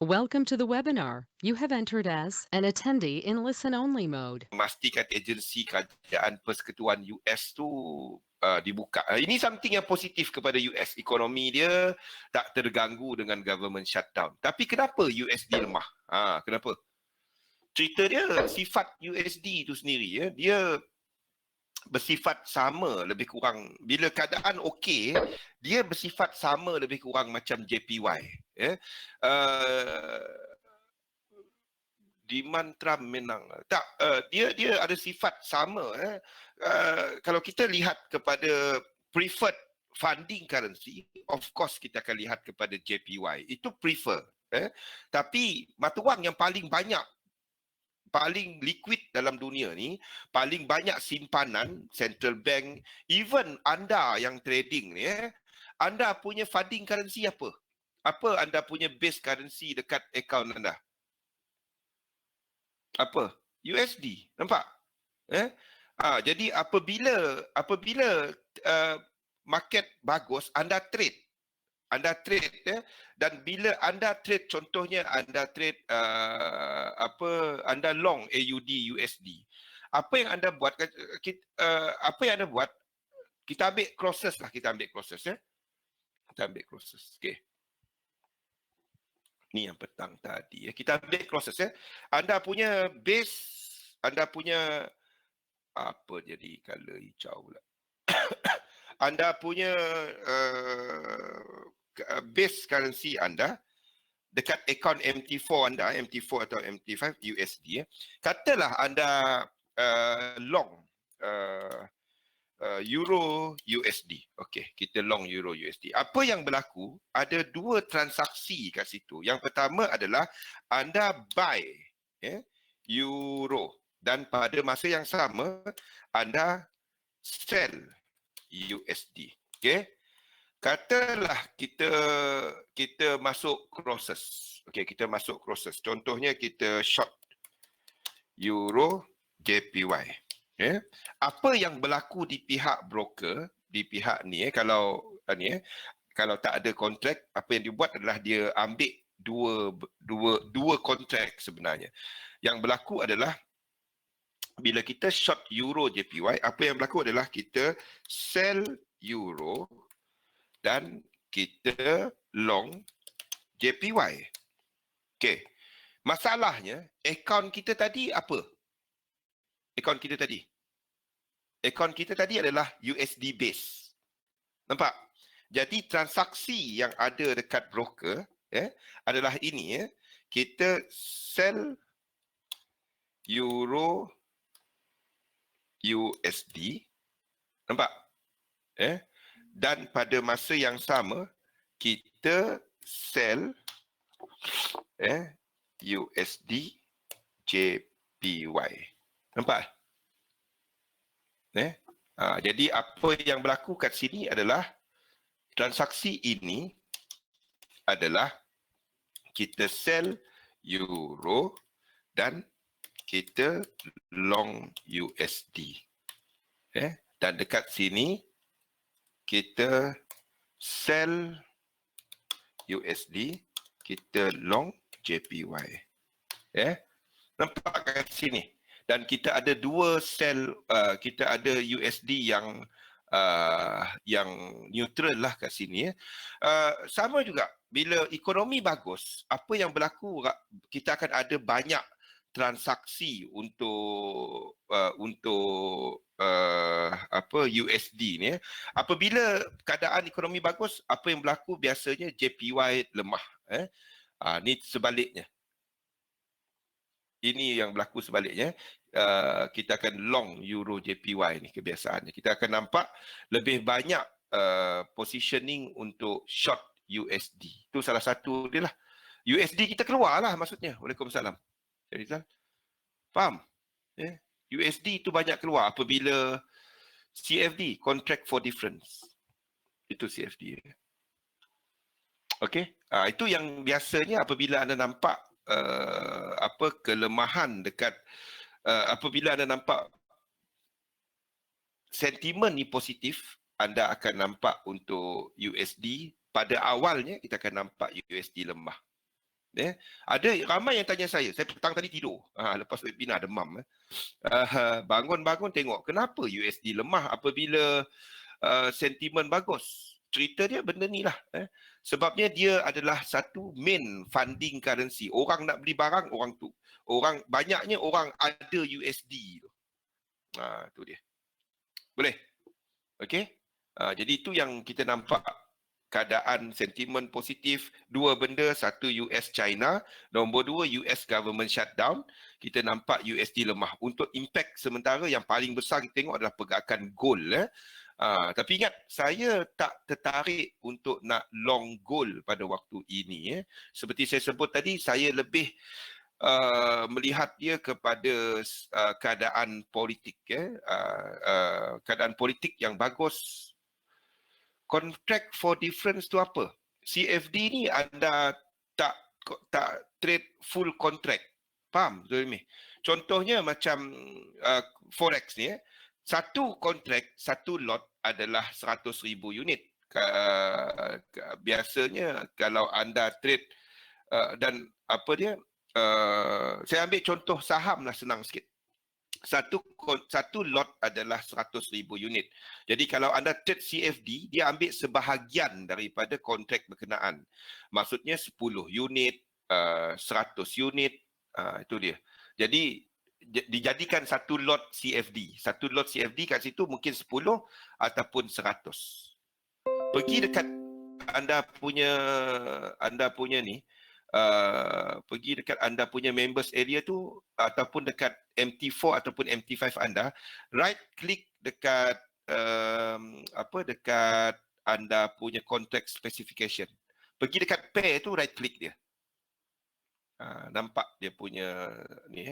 Welcome to the webinar. You have entered as an attendee in listen-only mode. Memastikan agensi kerajaan persekutuan US tu dibuka. Ini something yang positif kepada US. Ekonomi dia tak terganggu dengan government shutdown. Tapi kenapa USD lemah? Kenapa? Cerita dia, sifat USD tu sendiri, ya, dia bersifat sama lebih kurang. Bila keadaan okey, dia bersifat sama lebih kurang macam JPY. Ya. Demand Trump menang. Tak, dia ada sifat sama. Kalau kita lihat kepada preferred funding currency, of course kita akan lihat kepada JPY. Itu prefer. Tapi mata wang yang paling banyak, paling liquid dalam dunia ni, paling banyak simpanan, central bank, even anda yang trading ni, anda punya funding currency apa? Apa anda punya base currency dekat account anda? Apa? USD. Nampak? Jadi apabila market bagus, anda trade. Dan bila anda trade, contohnya anda trade anda long AUD USD. Apa yang anda buat? Kita ambil crosses lah, Kita ambil crosses. Okey. Ni yang petang tadi. Kita ambil crosses. Anda punya base, anda punya apa jadi color hijau pula. Anda punya base currency anda dekat account MT4 anda, MT4 atau MT5 USD. Katalah anda long Euro USD. Okey, kita long Euro USD. Apa yang berlaku? Ada dua transaksi kat situ. Yang pertama adalah anda buy Euro dan pada masa yang sama anda sell USD. Okey. Katalah kita masuk crosses. Okey, kita masuk crosses. Contohnya kita short Euro JPY. Apa yang berlaku di pihak broker, di pihak ni, kalau tak ada kontrak, apa yang dibuat adalah dia ambil dua kontrak sebenarnya. Yang berlaku adalah bila kita short Euro JPY, apa yang berlaku adalah kita sell Euro dan kita long JPY. Okey. Masalahnya, akaun kita tadi apa? Akaun kita tadi adalah USD base. Nampak? Jadi transaksi yang ada dekat broker adalah ini. Kita sell Euro USD. Nampak? Dan pada masa yang sama, kita sell USD JPY. Nampak? Jadi apa yang berlaku kat sini adalah transaksi ini adalah kita sell Euro dan kita long USD. Dan dekat sini kita sell USD, kita long JPY. Nampak kat sini? Dan kita ada dua sell, kita ada USD yang neutral lah kat sini. Sama juga, bila ekonomi bagus, apa yang berlaku, kita akan ada banyak transaksi untuk USD ni. Apabila keadaan ekonomi bagus, apa yang berlaku biasanya JPY lemah. Ni sebaliknya. Ini yang berlaku sebaliknya. Kita akan long Euro JPY ni kebiasaannya. Kita akan nampak lebih banyak positioning untuk short USD. Itu salah satu dia lah. USD kita keluar lah maksudnya. Waalaikumsalam. Faham? USD itu banyak keluar apabila CFD, Contract for Difference. Itu CFD. Okey. Itu yang biasanya apabila anda nampak kelemahan dekat apabila anda nampak sentimen ni positif, anda akan nampak untuk USD pada awalnya kita akan nampak USD lemah. Ada ramai yang tanya saya petang tadi tidur. Lepas webinar demam. Bangun-bangun tengok kenapa USD lemah apabila sentimen bagus. Cerita dia benda ni lah. Sebabnya dia adalah satu main funding currency. Orang nak beli barang, banyaknya orang ada USD tu. Tu dia. Boleh? Okey? Jadi itu yang kita nampak keadaan sentimen positif, dua benda, satu US China, nombor dua US government shutdown, kita nampak USD lemah. Untuk impact sementara yang paling besar kita tengok adalah pergerakan gold. Tapi ingat, saya tak tertarik untuk nak long gold pada waktu ini. Seperti saya sebut tadi, saya lebih melihat dia kepada keadaan politik. Keadaan politik yang bagus. Contract for difference tu apa? CFD ni anda tak trade full contract. Faham? Contohnya macam forex ni. Satu kontrak, satu lot adalah 100,000 unit. Biasanya kalau anda trade dan apa dia, saya ambil contoh saham lah senang sikit. Satu lot adalah 100,000 unit. Jadi kalau anda trade CFD, dia ambil sebahagian daripada kontrak berkenaan. Maksudnya 10 unit, 100 unit, itu dia. Jadi dijadikan satu lot CFD. Satu lot CFD kat situ mungkin 10 ataupun 100. Pergi dekat anda punya ni, pergi dekat anda punya members area tu ataupun dekat MT4 ataupun MT5 anda, right click dekat dekat anda punya contract specification. Pergi dekat pair tu, right click dia. Nampak dia punya ni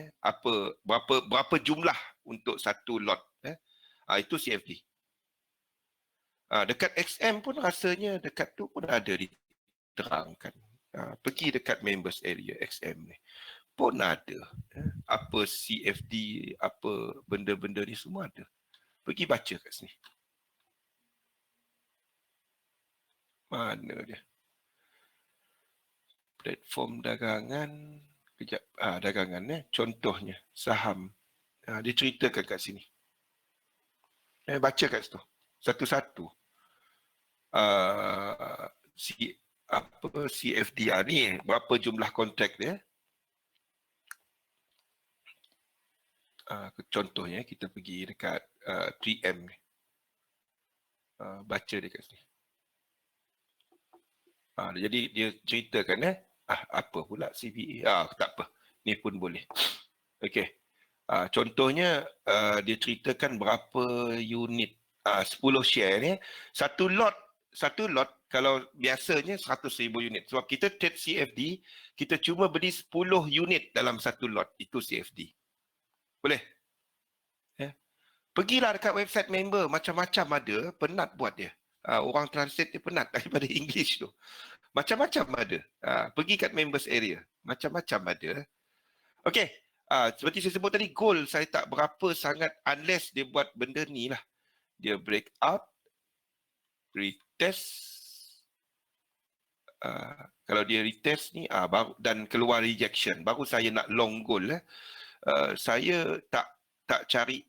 berapa jumlah untuk satu lot. Itu CFD. Dekat XM pun rasanya dekat tu pun ada diterangkan. Pergi dekat members area XM ni pun ada. Apa CFD, apa benda-benda ni semua ada. Pergi baca kat sini. Mana dia? Platform dagangan. Kejap. Dagangan contohnya saham. Dia ceritakan kat sini. Baca kat situ. Satu-satu. CFDR ni, berapa jumlah kontrak dia. Contohnya kita pergi dekat 3M ni. Baca dia kat sini. Jadi dia ceritakan apa pula CBA. Tak apa. Ni pun boleh. Okey. Contohnya dia ceritakan berapa unit 10 share ni. Satu lot kalau biasanya 100,000 unit. Sebab kita trade CFD, kita cuma beli 10 unit dalam satu lot. Itu CFD. Boleh? Pergilah dekat website member. Macam-macam ada. Penat buat dia. Orang translate dia penat daripada English tu. Macam-macam ada. Pergi kat members area. Macam-macam ada. Okey. Seperti saya sebut tadi, goal saya tak berapa sangat unless dia buat benda ni lah. Dia break out, retest. Kalau dia retest ni, baru, dan keluar rejection. Baru saya nak long goal. Saya tak cari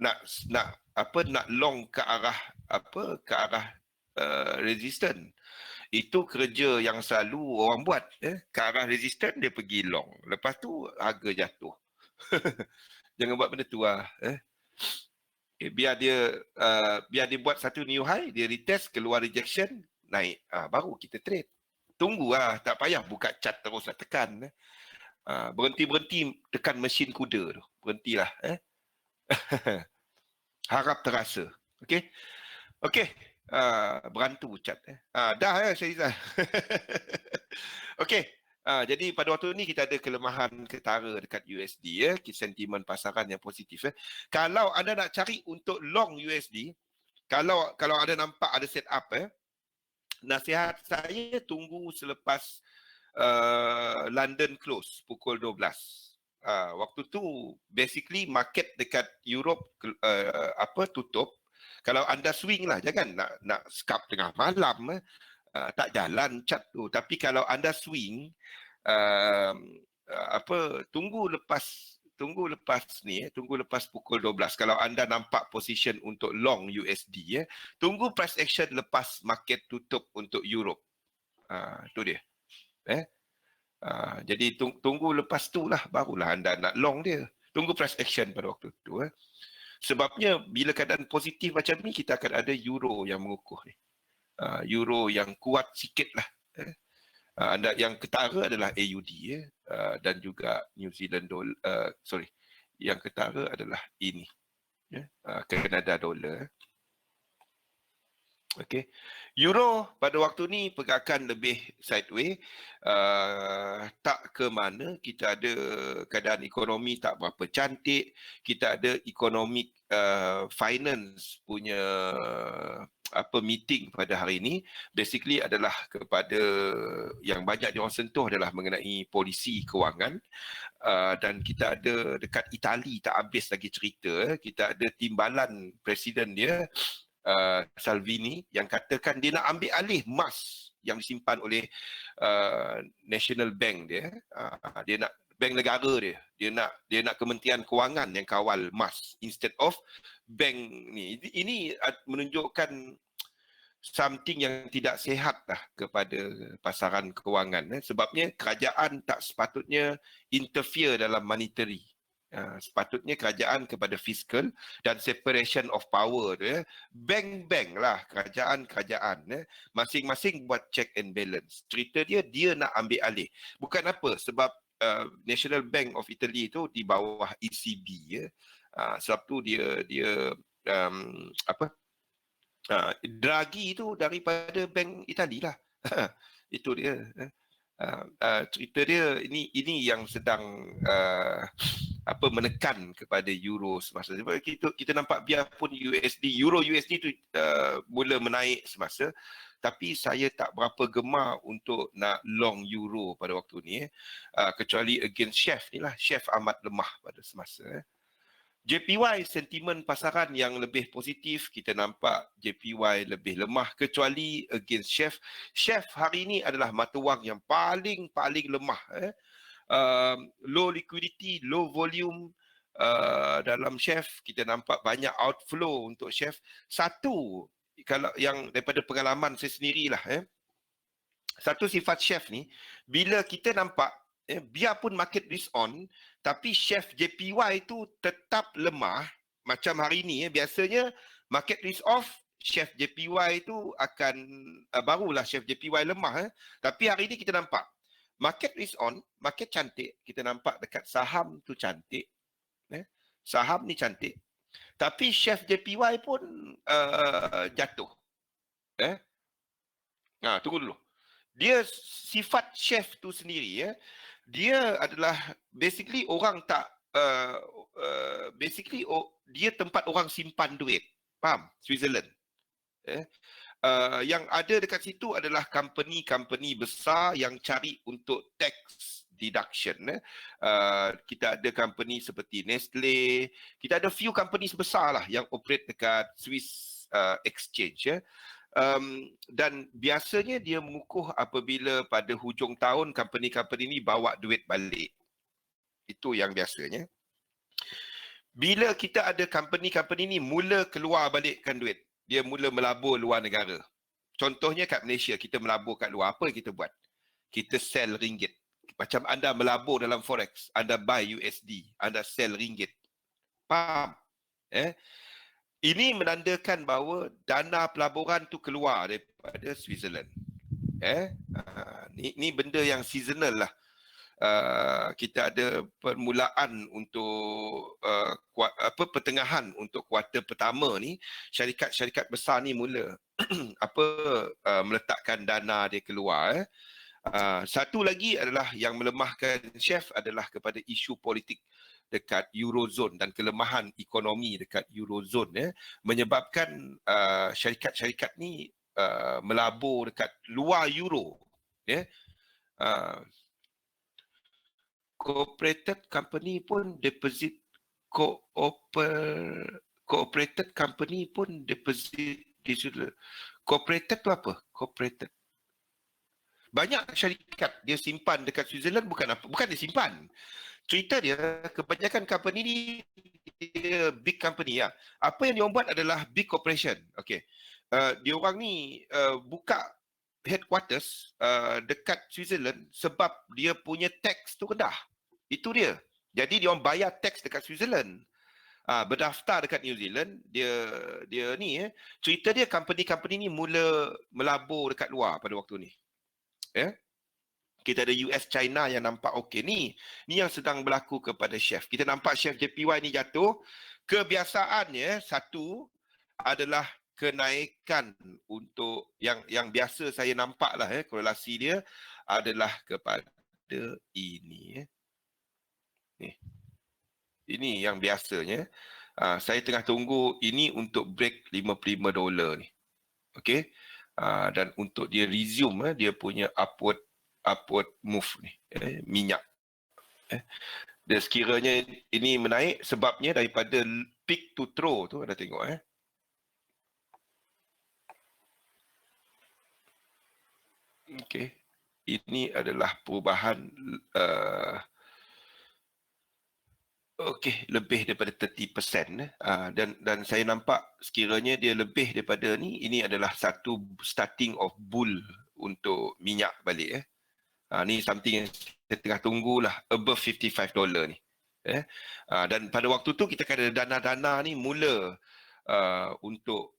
nak long ke arah resistant. Itu kerja yang selalu orang buat. Ke arah resistant dia pergi long. Lepas tu harga jatuh. Jangan buat benda tu lah. Biar dia buat satu new high, dia retest, keluar rejection, naik. Baru kita trade. Tunggulah, tak payah buka chart terus nak tekan. Berhenti-berhenti tekan mesin kuda tu. Berhentilah. Harap terasa. Okey. Okey. Berantu chart. Dah Syahrizal. Okey. Jadi pada waktu ni kita ada kelemahan ketara dekat USD, sentimen pasaran yang positif. Kalau anda nak cari untuk long USD, kalau anda nampak ada set up, nasihat saya tunggu selepas London close pukul 12. Waktu tu basically market dekat Europe tutup. Kalau anda swing lah, jangan nak scalp tengah malam. Tak jalan chart tu. Tapi kalau anda swing, tunggu lepas pukul 12. Kalau anda nampak position untuk long USD, tunggu price action lepas market tutup untuk Europe. Itu dia. Jadi tunggu lepas tu lah, barulah anda nak long dia. Tunggu price action pada waktu tu. Sebabnya bila keadaan positif macam ni, kita akan ada euro yang mengukuh ni. Euro yang kuat sikit lah. Anda yang ketara adalah AUD dan juga New Zealand dollar. Yang ketara adalah ini. Canada dollar. Okey. Euro pada waktu ni pergerakan lebih sideways. Tak ke mana, kita ada keadaan ekonomi tak berapa cantik. Kita ada economic finance punya meeting pada hari ini. Basically adalah kepada yang banyak diorang sentuh adalah mengenai polisi kewangan. Dan kita ada dekat Itali, tak habis lagi cerita. Kita ada timbalan presiden dia, Salvini, yang katakan dia nak ambil alih emas yang disimpan oleh National Bank dia. Dia nak bank negara dia nak Kementerian Kewangan yang kawal emas instead of bank ni. Ini menunjukkan something yang tidak sihat lah kepada pasaran kewangan. Sebabnya kerajaan tak sepatutnya interfere dalam monetary. Sepatutnya kerajaan kepada fiskal dan separation of power tu. Bank-bank lah, kerajaan-kerajaan. Masing-masing buat check and balance. Cerita dia nak ambil alih. Bukan apa, sebab National Bank of Italy tu di bawah ECB. Sebab tu dia Draghi tu daripada Bank Itali lah. Itu dia. Cerita dia ini yang sedang menekan kepada euro semasa. Kita nampak biarpun euro USD tu mula menaik semasa, tapi saya tak berapa gemar untuk nak long euro pada waktu ni, kecuali against chef ni lah. Chef amat lemah pada semasa. JPY sentimen pasaran yang lebih positif, kita nampak JPY lebih lemah kecuali against chef. Chef hari ini adalah mata wang yang paling lemah. Low liquidity, low volume dalam chef. Kita nampak banyak outflow untuk chef. Satu, kalau yang daripada pengalaman saya sendirilah, satu sifat chef ni, bila kita nampak biarpun market risk on, tapi chef JPY itu tetap lemah. Macam hari ini, biasanya market risk off, chef JPY itu akan barulah chef JPY lemah. Tapi hari ini kita nampak market risk on, market cantik. Kita nampak dekat saham tu cantik. Saham ni cantik. Tapi chef JPY pun jatuh. Tunggu dulu. Dia sifat chef tu sendiri, dia adalah basically orang tak dia tempat orang simpan duit. Faham? Switzerland. Yang ada dekat situ adalah company besar yang cari untuk tax deduction. Kita ada company seperti Nestle, kita ada few company besar lah yang operate dekat Swiss exchange. Dan biasanya dia mengukuh apabila pada hujung tahun company-company ni bawa duit balik. Itu yang biasanya. Bila kita ada company-company ni mula keluar balikkan duit, dia mula melabur luar negara. Contohnya kat Malaysia, kita melabur kat luar, apa kita buat? Kita sell ringgit. Macam anda melabur dalam forex, anda buy USD, anda sell ringgit. Faham? Ini menandakan bahawa dana pelaburan tu keluar daripada Switzerland. Ni benda yang seasonal lah. Kita ada permulaan untuk pertengahan untuk kuartal pertama ni, syarikat-syarikat besar ni mula meletakkan dana dia keluar. Satu lagi adalah yang melemahkan chef adalah kepada isu politik dekat Eurozone dan kelemahan ekonomi dekat Eurozone, menyebabkan syarikat-syarikat ni melabur dekat luar Euro. Cooperated company pun deposit cooperated company pun deposit digital. Cooperated tu apa? Cooperated Banyak syarikat dia simpan dekat Switzerland bukan dia simpan. Cerita dia kebanyakan company ni dia big company ya. Apa yang dia buat adalah big corporation. Okey. Dia orang ni buka headquarters dekat Switzerland sebab dia punya tax tu rendah. Itu dia. Jadi dia orang bayar tax dekat Switzerland. Berdaftar dekat New Zealand, dia ni cerita dia company-company ni mula melabur dekat luar pada waktu ni. Kita ada US, China yang nampak okey. Ni yang sedang berlaku kepada chef. Kita nampak chef JPY ni jatuh. Kebiasaannya satu adalah kenaikan untuk yang biasa saya nampak lah korelasi dia adalah kepada ini. Ni. Ini yang biasanya. Saya tengah tunggu ini untuk break $55 ni. Okey. Dan untuk dia resume dia punya upward move ni. Minyak. Dan sekiranya ini menaik sebabnya daripada peak to throw tu ada tengok Okey. Ini adalah perubahan okey, lebih daripada 30%. Dan saya nampak sekiranya dia lebih daripada ni, ini adalah satu starting of bull untuk minyak balik. Ni something yang saya tengah tunggulah, above $55 ni. Dan pada waktu tu kita ada dana-dana ni mula untuk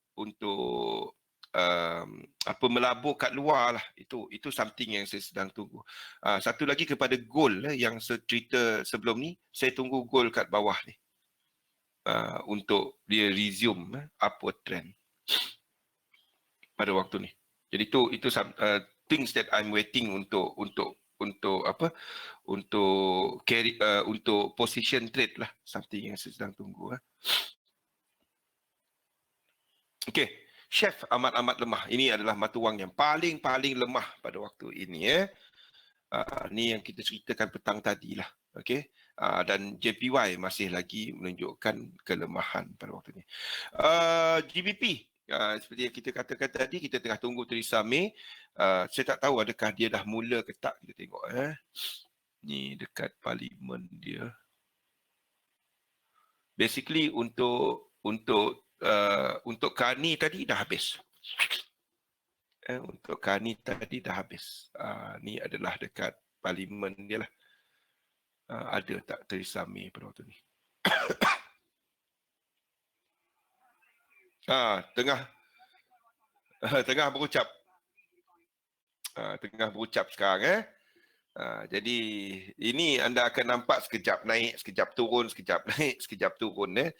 melabur kat luar lah. Itu something yang saya sedang tunggu. Satu lagi kepada gold yang cerita sebelum ni, saya tunggu gold kat bawah ni. Untuk dia resume upward trend pada waktu ni. Jadi itu things that I'm waiting untuk carry untuk position trade lah, something yang saya sedang tunggu. Okey. Chef amat-amat lemah. Ini adalah mata wang yang paling lemah pada waktu ini. Ni yang kita ceritakan petang tadi lah. Okey. Dan JPY masih lagi menunjukkan kelemahan pada waktu ini. GBP. Seperti yang kita katakan tadi, kita tengah tunggu Theresa May. Saya tak tahu adakah dia dah mula ke tak. Kita tengok. Ni dekat parlimen dia. Basically untuk Carney tadi dah habis. Untuk Carney tadi dah habis. Ni adalah dekat parlimen dia lah. Ada tak Theresa May pada waktu ni? Tengah berucap. Tengah berucap sekarang. Jadi ini anda akan nampak sekejap naik, sekejap turun, sekejap naik, sekejap turun.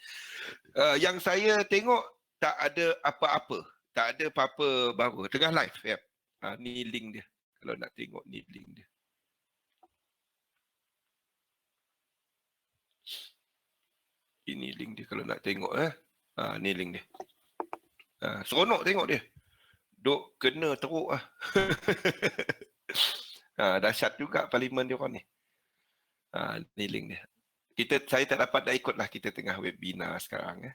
Yang saya tengok tak ada apa-apa. Tak ada apa-apa baru. Tengah live. Yep. Ni link dia. Kalau nak tengok ni link dia. Ini link dia kalau nak tengok. Ni link dia. Seronok tengok dia. Duk kena teruk lah. Dahsyat juga parlimen dia orang ni. Ni link dia. Saya tak dapat dah ikut lah. Kita tengah webinar sekarang.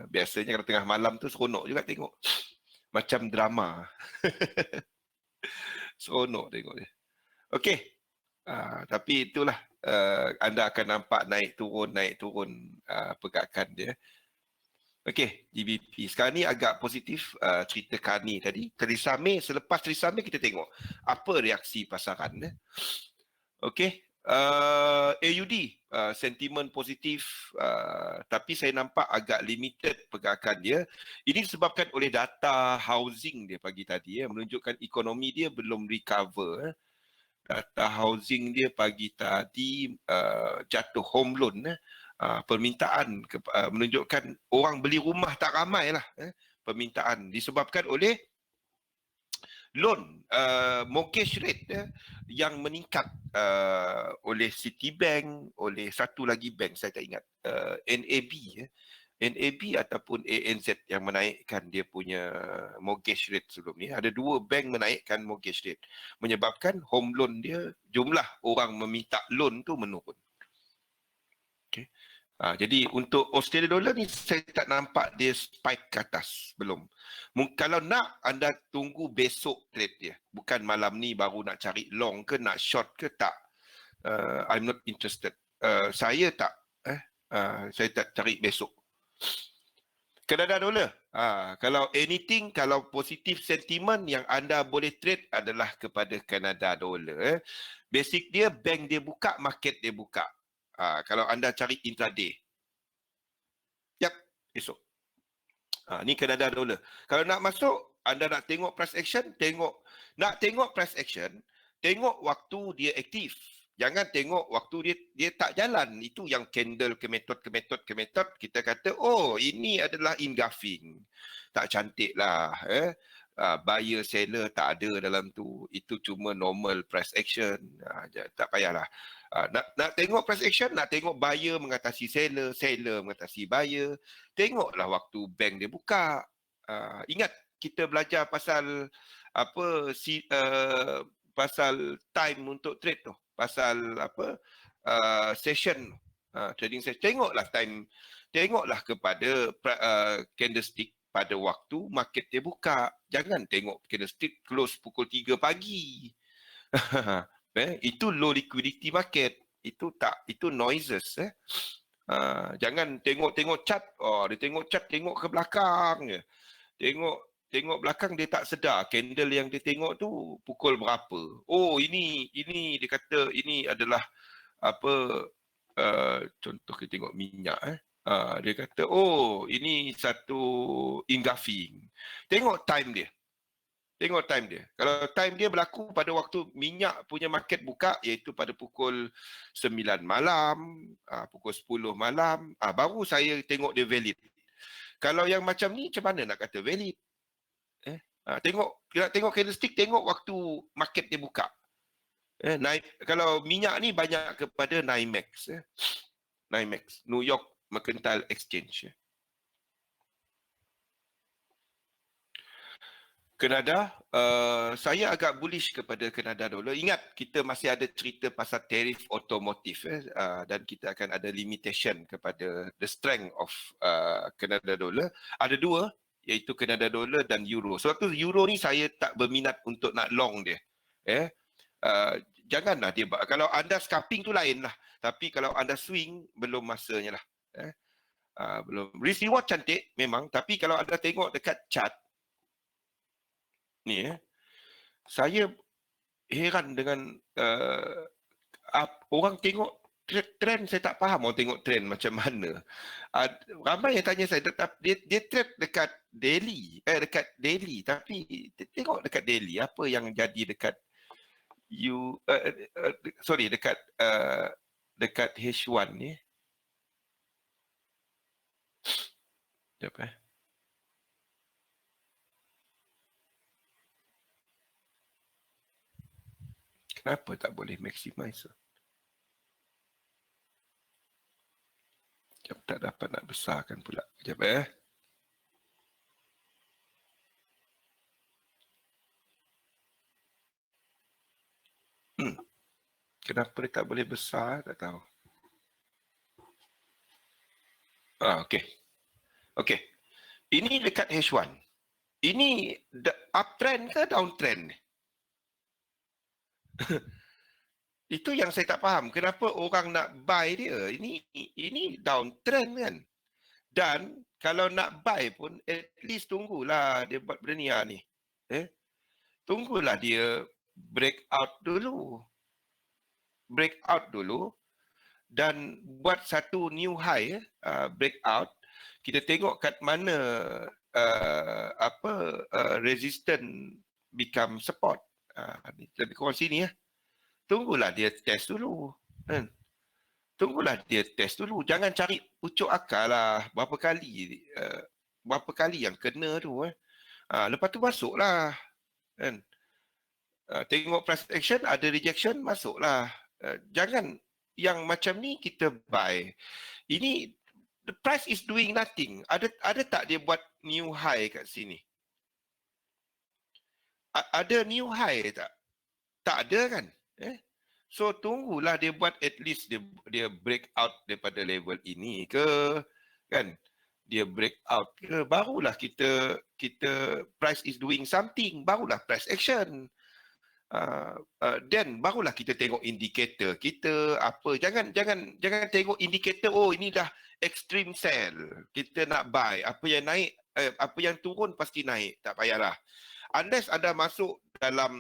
Biasanya kalau tengah malam tu seronok juga tengok. Macam drama. Seronok tengok dia. Okey. Tapi itulah. Anda akan nampak naik turun pergerakan dia. Okey, GBP. Sekarang ni agak positif cerita Carney tadi. Theresa May, selepas Theresa May kita tengok apa reaksi pasaran. Okey, AUD sentimen positif tapi saya nampak agak limited pergerakan dia. Ini disebabkan oleh data housing dia pagi tadi menunjukkan ekonomi dia belum recover. Data housing dia pagi tadi jatuh home loan permintaan menunjukkan orang beli rumah tak ramai lah. Permintaan disebabkan oleh loan mortgage rate yang meningkat oleh Citibank, oleh satu lagi bank saya tak ingat, NAB ataupun ANZ yang menaikkan dia punya mortgage rate sebelum ni. Ada dua bank menaikkan mortgage rate menyebabkan home loan dia, jumlah orang meminta loan tu menurun. Okay. Jadi untuk Australia dollar ni saya tak nampak dia spike ke atas. Belum. Kalau nak, anda tunggu besok trade dia. Bukan malam ni baru nak cari long ke, nak short ke, tak. I'm not interested. Saya tak. Saya tak cari besok. Kanada dollar. Kalau anything, kalau positif sentiment yang anda boleh trade adalah kepada Kanada dollar. Basic dia, bank dia buka, market dia buka. Kalau anda cari intraday. Yap, esok. Ni Kanada dollar. Kalau nak masuk, anda nak tengok price action, nak tengok price action, tengok waktu dia aktif. Jangan tengok waktu dia tak jalan. Itu yang candle ke metode, kita kata, oh ini adalah engulfing. Tak cantik lah. Buyer, seller tak ada dalam tu. Itu cuma normal price action. Tak payahlah. Nak tengok price action, nak tengok buyer mengatasi seller, seller mengatasi buyer. Tengoklah waktu bank dia buka. Ingat kita belajar pasal pasal time untuk trade tu, pasal session, trading session. Tengoklah time, tengoklah kepada candlestick pada waktu market dia buka. Jangan tengok candlestick close pukul 3 pagi. Itu low liquidity market. Itu noises. Jangan tengok chart. Dia tengok chart, tengok ke belakang je. Tengok belakang, dia tak sedar candle yang dia tengok tu pukul berapa. Oh, ini dia kata ini adalah contoh kita tengok minyak. Dia kata, oh ini satu engulfing. Tengok time dia. Tengok time dia. Kalau time dia berlaku pada waktu minyak punya market buka, iaitu pada pukul 9 malam, pukul 10 malam, baru saya tengok dia valid. Kalau yang macam ni, macam mana nak kata valid? Tengok candlestick, tengok waktu market dia buka. Kalau minyak ni banyak kepada NYMEX. NYMEX, New York Mercantile Exchange. Kanada, saya agak bullish kepada Kanada dollar. Ingat, kita masih ada cerita pasal tarif otomotif dan kita akan ada limitation kepada the strength of Kanada dollar. Ada dua, iaitu Kanada dollar dan euro. Sebab tu euro ni saya tak berminat untuk nak long dia. Janganlah dia, kalau anda scalping tu lain lah. Tapi kalau anda swing, belum masanya lah. Belum. Risk reward cantik memang, tapi kalau anda tengok dekat chart, ni saya heran dengan orang tengok trend. Saya tak faham orang tengok trend macam mana. Ramai yang tanya saya, dia trend dekat daily, tapi tengok dekat daily apa yang jadi dekat dekat H1 ni. Sekejap. Kenapa tak boleh maximize? Tak dapat nak besarkan pula. Sekejap. Kenapa dia tak boleh besar? Tak tahu. Okey. Ini dekat H1. Ini uptrend ke downtrend? Itu yang saya tak faham. Kenapa orang nak buy dia? Ini downtrend kan? Dan kalau nak buy pun, at least tunggulah dia buat benda ni. Tunggulah dia breakout dulu. Dan buat satu new high, breakout. Kita tengok kat mana resistance become support. Lebih kurang sini. Tunggulah dia test dulu. Jangan cari pucuk akal lah. Berapa kali yang kena tu. Lepas tu masuklah. Tengok price action, ada rejection, masuklah. Jangan yang macam ni kita buy. Ini the price is doing nothing. Ada tak dia buat new high kat sini? Ada new high tak? Tak ada kan? So tunggulah dia buat, at least dia break out daripada level ini ke, kan? Dia break out ke, barulah kita price is doing something, barulah price action. Then barulah kita tengok indikator kita apa. Jangan tengok indikator, oh ini dah extreme sell, kita nak buy. Apa yang naik, apa yang turun pasti naik, tak payahlah. Unless anda masuk dalam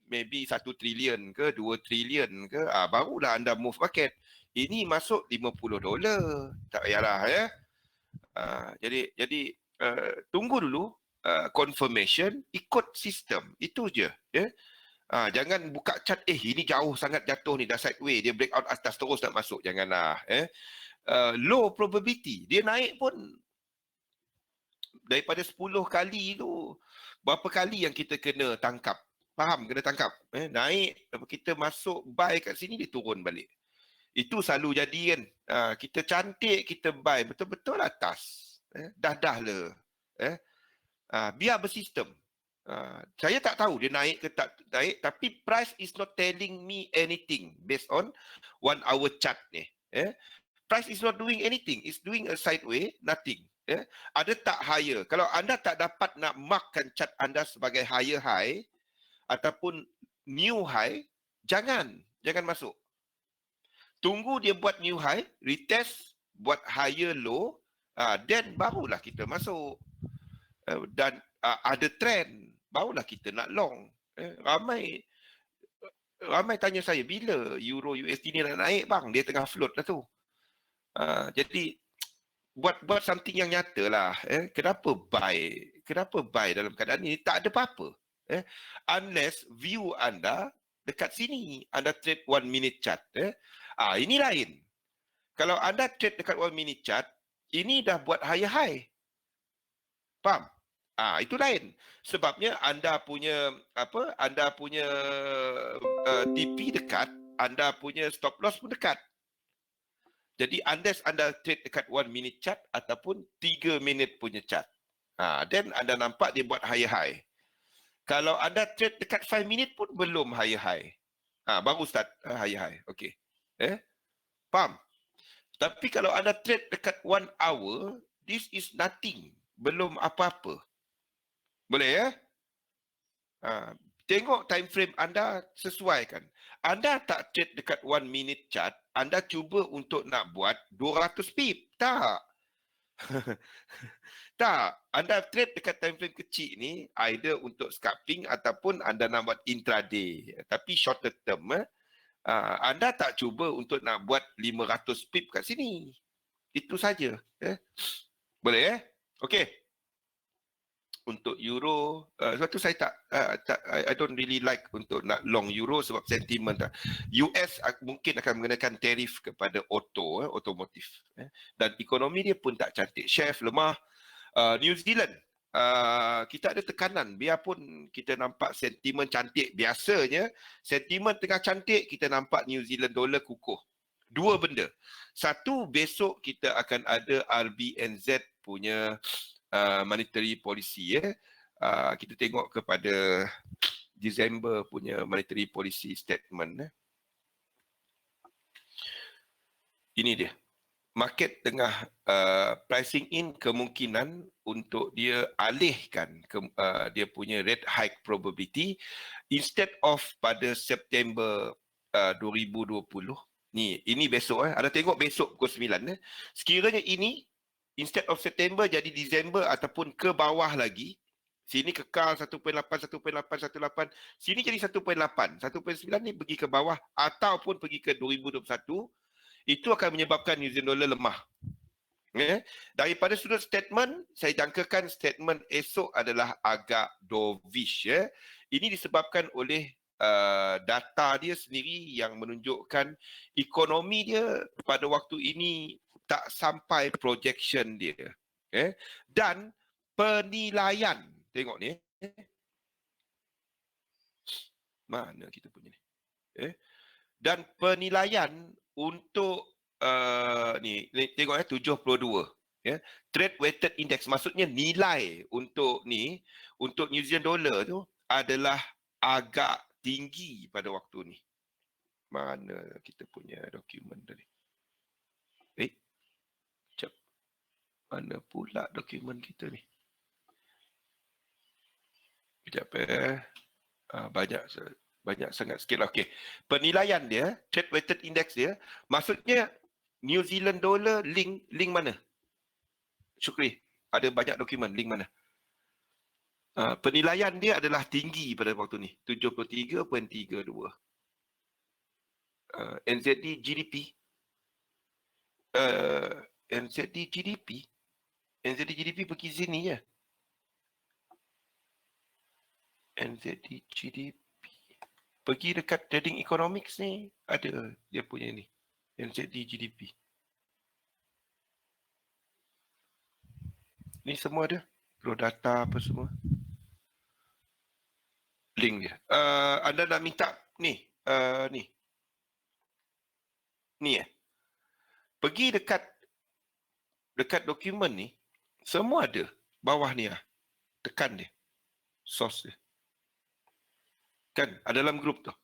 maybe 1 trilion ke 2 trilion ke, barulah anda move market. Ini masuk $50, tak payahlah ya. Jadi tunggu dulu confirmation, ikut sistem, itu je ya. Jangan buka chart, ini jauh sangat jatuh ni, dah sideways, dia break out atas terus nak masuk, janganlah. Low probability, dia naik pun daripada 10 kali tu, berapa kali yang kita kena tangkap? Faham? Kena tangkap. Naik, kita masuk buy kat sini, dia turun balik. Itu selalu jadi kan. Kita cantik, kita buy betul-betul atas. Dah le. Biar bersistem. Saya tak tahu dia naik ke tak naik, tapi price is not telling me anything based on 1 hour chart ni. Price is not doing anything. It's doing a sideways, nothing. Ada tak higher? Kalau anda tak dapat nak markkan chart anda sebagai higher high ataupun new high, jangan masuk. Tunggu dia buat new high, retest, buat higher low, then barulah kita masuk. Dan ada trend, barulah kita nak long. Ramai tanya saya, bila Euro USD ni nak naik bang? Dia tengah float lah tu. Jadi buat something yang nyata lah. Kenapa buy dalam keadaan ini? Tak ada apa-apa. Unless view anda dekat sini, anda trade 1 minute chart. Ini lain. Kalau anda trade dekat 1 minute chart, ini dah buat higher high. Faham? Itu lain. Sebabnya anda punya TP dekat, anda punya stop loss pun dekat. Jadi unless anda trade dekat 1 minute chart ataupun 3 minit punya chart, then anda nampak dia buat higher high. Kalau anda trade dekat 5 minit pun belum higher high. Baru start higher high. Okey. Faham? Tapi kalau anda trade dekat 1 hour, this is nothing. Belum apa-apa. Boleh ya? Tengok time frame anda, sesuaikan. Anda tak trade dekat 1 minute chart, anda cuba untuk nak buat 200 pip. Tak. Tak. Anda trade dekat time frame kecil ni, either untuk scalping ataupun anda nak buat intraday. Tapi shorter term, anda tak cuba untuk nak buat 500 pip kat sini. Itu saja. Boleh Okey. Untuk euro, sebab tu saya I don't really like untuk nak long euro sebab sentiment. US mungkin akan mengenakan tarif kepada otomotif. Dan ekonomi dia pun tak cantik. Chef lemah. New Zealand, kita ada tekanan. Biarpun kita nampak sentimen cantik, biasanya sentimen tengah cantik, kita nampak New Zealand dollar kukuh. Dua benda. Satu, besok kita akan ada RBNZ punya monetary policy. Kita tengok kepada Disember punya monetary policy statement. Ini dia. Market tengah pricing in kemungkinan untuk dia alihkan dia punya rate hike probability instead of pada September 2020. Ini besok. Ada tengok besok pukul 9. Sekiranya ini instead of September jadi Disember ataupun ke bawah lagi, sini kekal 1.8, 1.8, 1.8, sini jadi 1.8, 1.9 ni pergi ke bawah ataupun pergi ke 2021, itu akan menyebabkan New Zealand dollar lemah. Daripada sudut statement, saya jangkakan statement esok adalah agak dovish. Ini disebabkan oleh data dia sendiri yang menunjukkan ekonomi dia pada waktu ini tak sampai projection dia. Dan penilaian, tengok ni. Mana kita punya ni? Dan penilaian untuk ni tengok 72. Trade weighted index, maksudnya nilai untuk ni, untuk New Zealand dollar tu adalah agak tinggi pada waktu ni. Mana kita punya dokumen tadi? Sekejap. Mana pula dokumen kita ni? Sekejap banyak sangat sikit lah. Okey. Penilaian dia, trade weighted index dia, maksudnya New Zealand dollar link mana? Syukri, ada banyak dokumen, link mana? Penilaian dia adalah tinggi pada waktu ni, 73.32. NZD GDP. NZD GDP. NZD GDP pergi sini je. NZD GDP. Pergi dekat trading economics ni, ada dia punya ni. NZD GDP. Ni semua ada. Raw data apa semua. Link dia. Anda nak minta ni. Ni pergi dekat dokumen ni, semua ada. Bawah ni tekan dia. Source dia. Kan, ada dalam grup tu.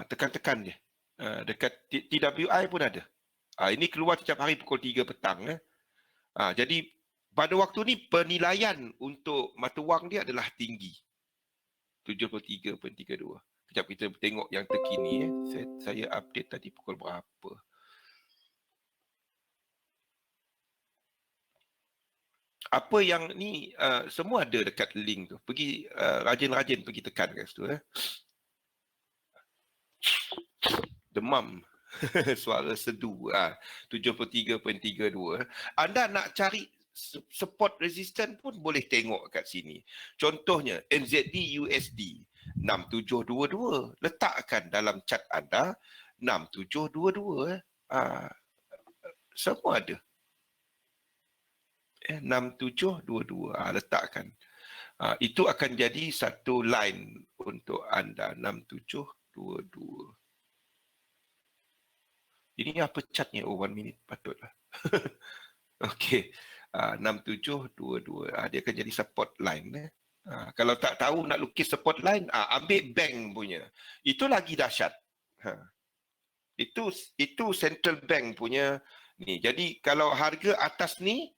Tekan-tekan dia. Dekat TWI pun ada. Ini keluar setiap hari pukul 3 petang. Jadi, pada waktu ni penilaian untuk mata wang dia adalah tinggi. 73.32. Sekejap kita tengok yang terkini. Saya update tadi pukul berapa. Apa yang ni semua ada dekat link tu. Pergi rajin-rajin pergi tekan kat situ. Demam. Suara sedu. 73.32. Anda nak cari support resistance pun boleh tengok kat sini. Contohnya NZD USD 6722. Letakkan dalam chart anda 6722. Semua ada. 6722. Letakkan. Itu akan jadi satu line untuk anda. 6722. Ini apa catnya? 1 minit patutlah. Okey. 6722. Dia akan jadi support line. Kalau tak tahu nak lukis support line, ambil bank punya. Itu lagi dahsyat. Itu central bank punya ni. Jadi kalau harga atas ni,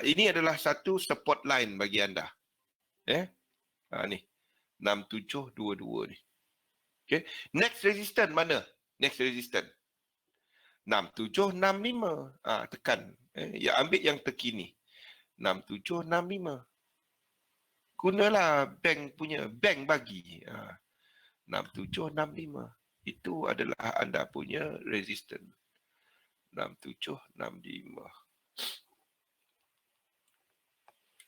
ini adalah satu support line bagi anda. Ni 6722 ni. Okay. Next resistance mana? Next resistance 6765. Tekan. Ya, ambil yang terkini. 6765. Gunalah bank punya. Bank bagi. 6765. Itu adalah anda punya resistance. 6765.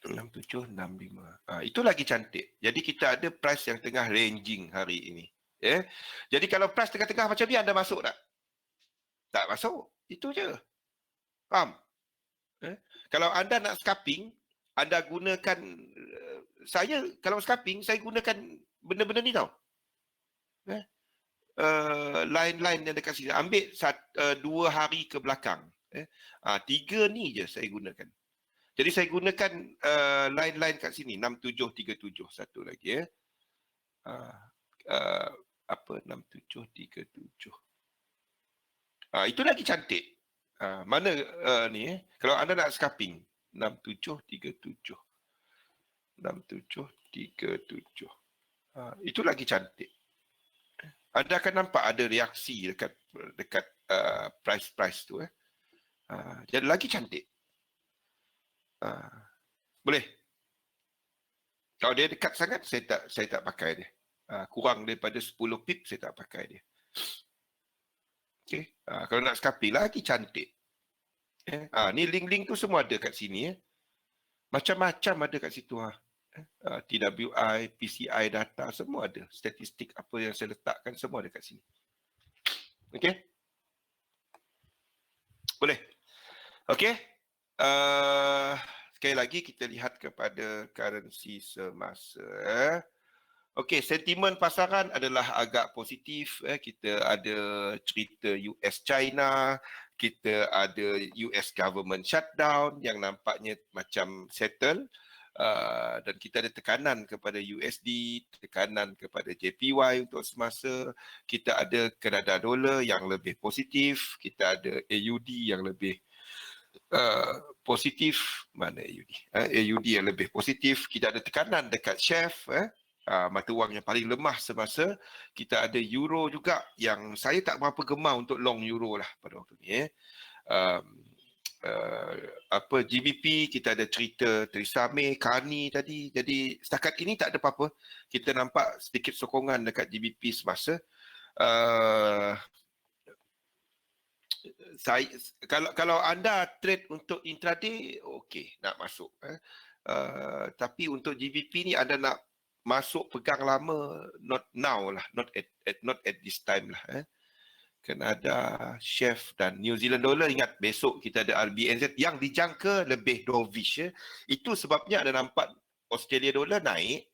6765. Itu lagi cantik. Jadi kita ada price yang tengah ranging hari ini. Jadi kalau price tengah-tengah macam ni, anda masuk tak? Tak masuk. Itu je. Faham? Kalau anda nak scalping, anda gunakan, kalau scalping, saya gunakan benda-benda ni tau. Line-line yang dekat sini. Ambil 2 hari ke belakang. 3 ni je saya gunakan. Jadi saya gunakan line-line kat sini. 6737. Satu lagi. Apa? 6737. Itu lagi cantik. Mana ni? Kalau anda nak scalping. 6737. 6737. Itu lagi cantik. Anda akan nampak ada reaksi dekat price tu. Jadi lagi cantik. Boleh. Kalau dia dekat sangat, saya tak pakai dia. Kurang daripada 10 pip, saya tak pakai dia. Okay. Kalau nak scalping, lagi cantik. Ni link-link tu semua ada kat sini. Macam-macam ada kat situ. TWI, PCI data, semua ada. Statistik apa yang saya letakkan, semua ada kat sini. Okay. Boleh. Okay. Sekali lagi kita lihat kepada currency semasa. Okey, sentimen pasaran adalah agak positif. Kita ada cerita US China, kita ada US government shutdown yang nampaknya macam settle. Dan kita ada tekanan kepada USD, tekanan kepada JPY untuk semasa, kita ada kenada dolar yang lebih positif, kita ada AUD yang lebih positif. Mana AUD? AUD yang lebih positif. Kita ada tekanan dekat chef, mata wang yang paling lemah semasa. Kita ada euro juga yang saya tak berapa gemar untuk long euro lah pada waktu ni. GBP, kita ada cerita Theresa May, Carney tadi. Jadi setakat ini tak ada apa-apa. Kita nampak sedikit sokongan dekat GBP semasa. Saya, kalau anda trade untuk intraday, okey, nak masuk. Tapi untuk GBP ni anda nak masuk pegang lama, not now lah, not at this time lah. Canada, Chef dan New Zealand dollar, ingat besok kita ada RBNZ yang dijangka lebih dovish. Itu sebabnya ada nampak Australia dollar naik,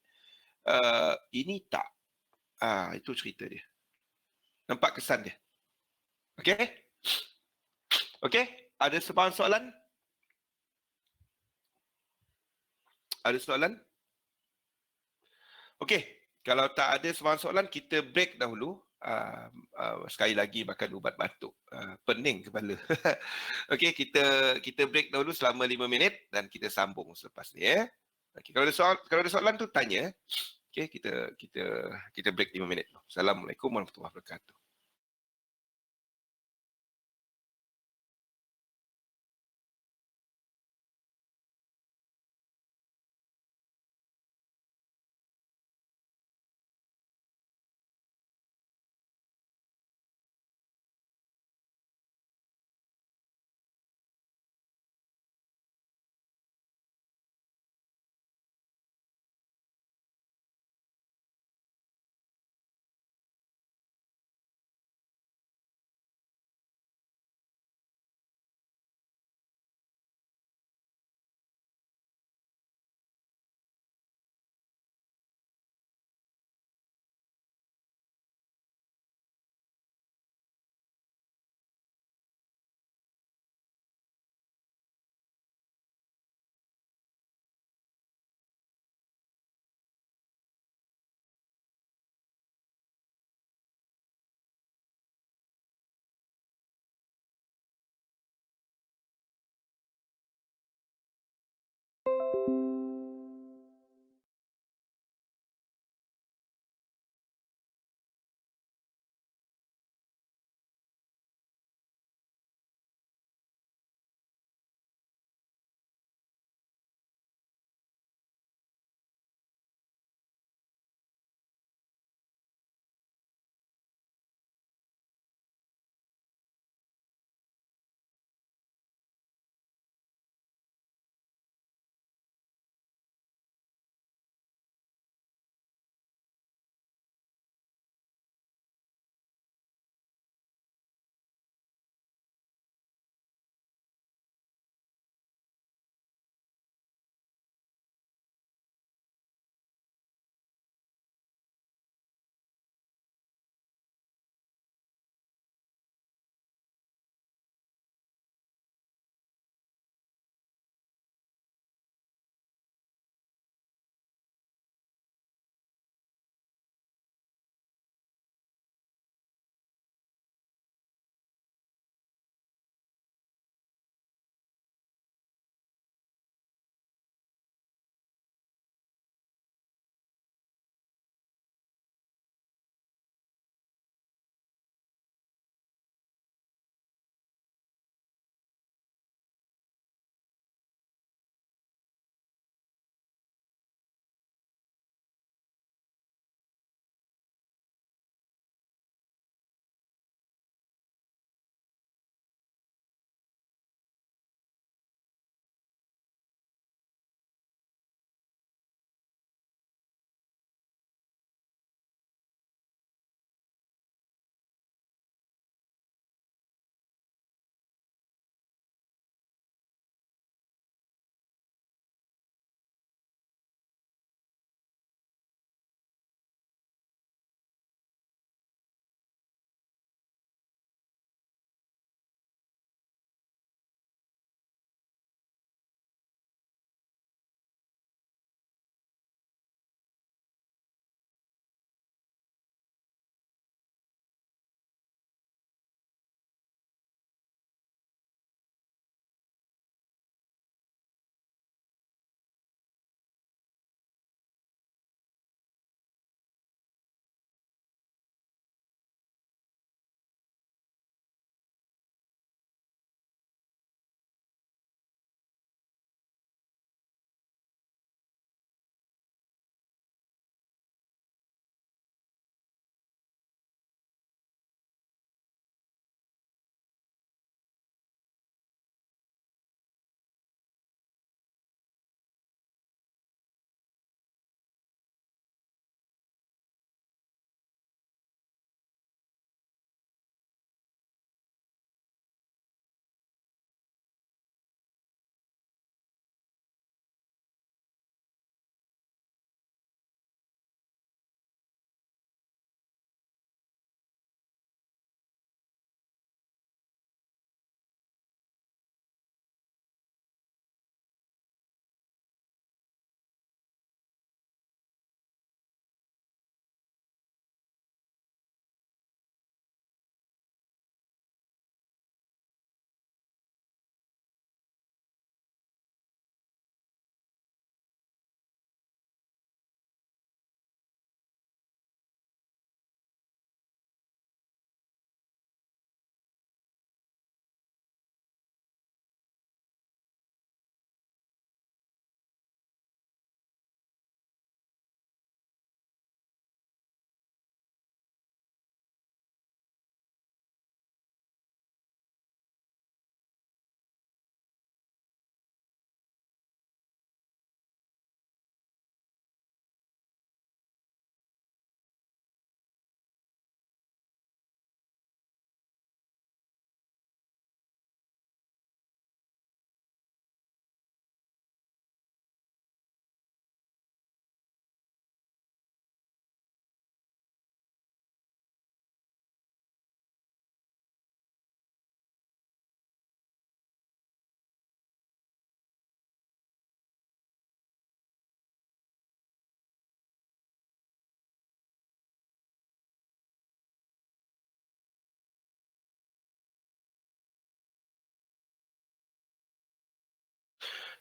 ini tak. Itu cerita dia. Nampak kesan dia. Okey? Okey? Ada soalan? Ada soalan? Okey, kalau tak ada soalan, kita break dahulu. Sekali lagi makan ubat batuk, pening kepala. Okey, kita break dahulu selama 5 minit dan kita sambung selepas ni. Okey, kalau ada soalan tu tanya. Okey, kita break 5 minit. Assalamualaikum warahmatullahi wabarakatuh.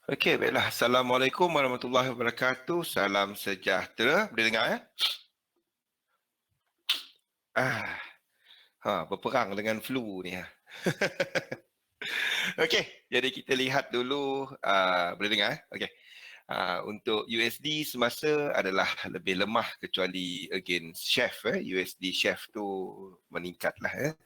Okey, baiklah. Assalamualaikum warahmatullahi wabarakatuh. Salam sejahtera. Boleh dengar ya? Ah, berperang dengan flu ni. Okey, jadi kita lihat dulu, boleh dengar? Okey. Untuk USD semasa adalah lebih lemah kecuali against Chef. USD Chef tu meningkatlah.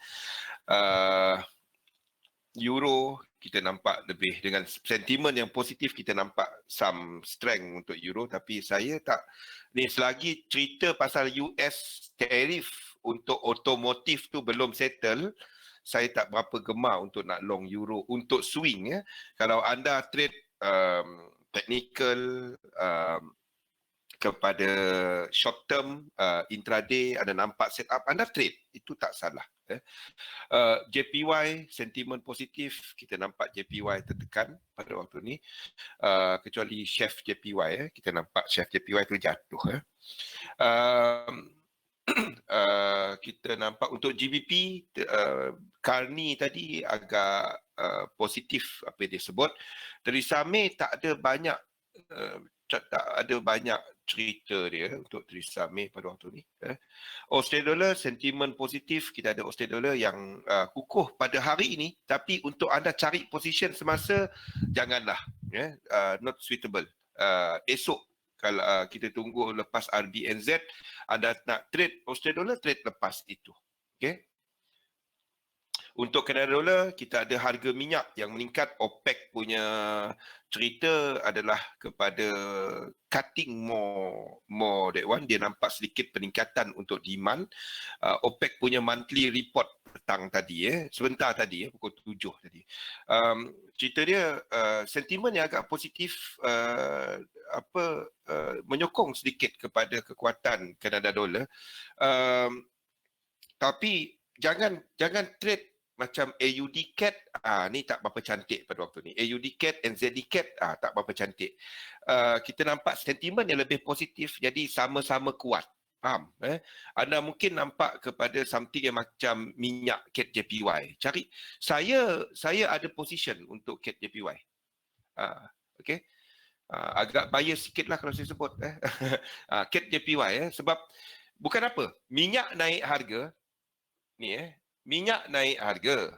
Euro kita nampak lebih dengan sentimen yang positif, kita nampak some strength untuk euro, tapi saya tak ni selagi cerita pasal US tariff untuk otomotif tu belum settle, saya tak berapa gemar untuk nak long euro untuk swing. Kalau anda trade technical kepada short term, intraday, ada nampak set up, anda trade, itu tak salah. JPY sentimen positif, kita nampak JPY tertekan pada waktu ni, kecuali Chef JPY, kita nampak Chef JPY tu jatuh. Kita nampak untuk GBP, Carney tadi agak positif apa yang dia sebut. Theresa May tak ada banyak cerita dia untuk Theresa May pada waktu ni. Australia dollar sentimen positif, kita ada Australia dollar yang kukuh pada hari ini, tapi untuk anda cari position semasa, janganlah, not suitable. Esok kalau kita tunggu lepas RBNZ, anda nak trade Australia dollar, trade lepas itu. Okay? Untuk Canada dollar, kita ada harga minyak yang meningkat. OPEC punya cerita adalah kepada cutting more that one. Dia nampak sedikit peningkatan untuk demand. OPEC punya monthly report petang tadi, sebentar tadi, pukul 7 tadi. Cerita dia sentimen yang agak positif, menyokong sedikit kepada kekuatan Canada dollar. Tapi jangan trade macam AUD CAD, ni tak berapa cantik pada waktu ni. AUD CAD, NZD CAD, tak berapa cantik. Kita nampak sentimen yang lebih positif, jadi sama-sama kuat. Faham? Anda mungkin nampak kepada something yang macam minyak CAD JPY. Cari, saya ada position untuk CAD JPY. Okay? Agak bias sikit lah kalau saya sebut. CAD JPY, sebab bukan apa, minyak naik harga, ni minyak naik harga.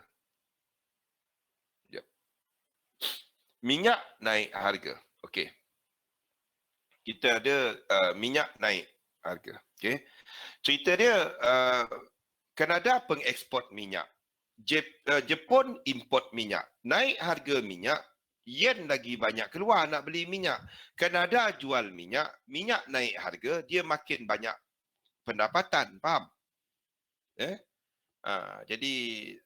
Minyak naik harga. Okey. Kita ada minyak naik harga. Okey. Cerita dia, Kanada pengeksport minyak. Jepun import minyak. Naik harga minyak, yen lagi banyak keluar nak beli minyak. Kanada jual minyak, minyak naik harga, dia makin banyak pendapatan. Faham? Jadi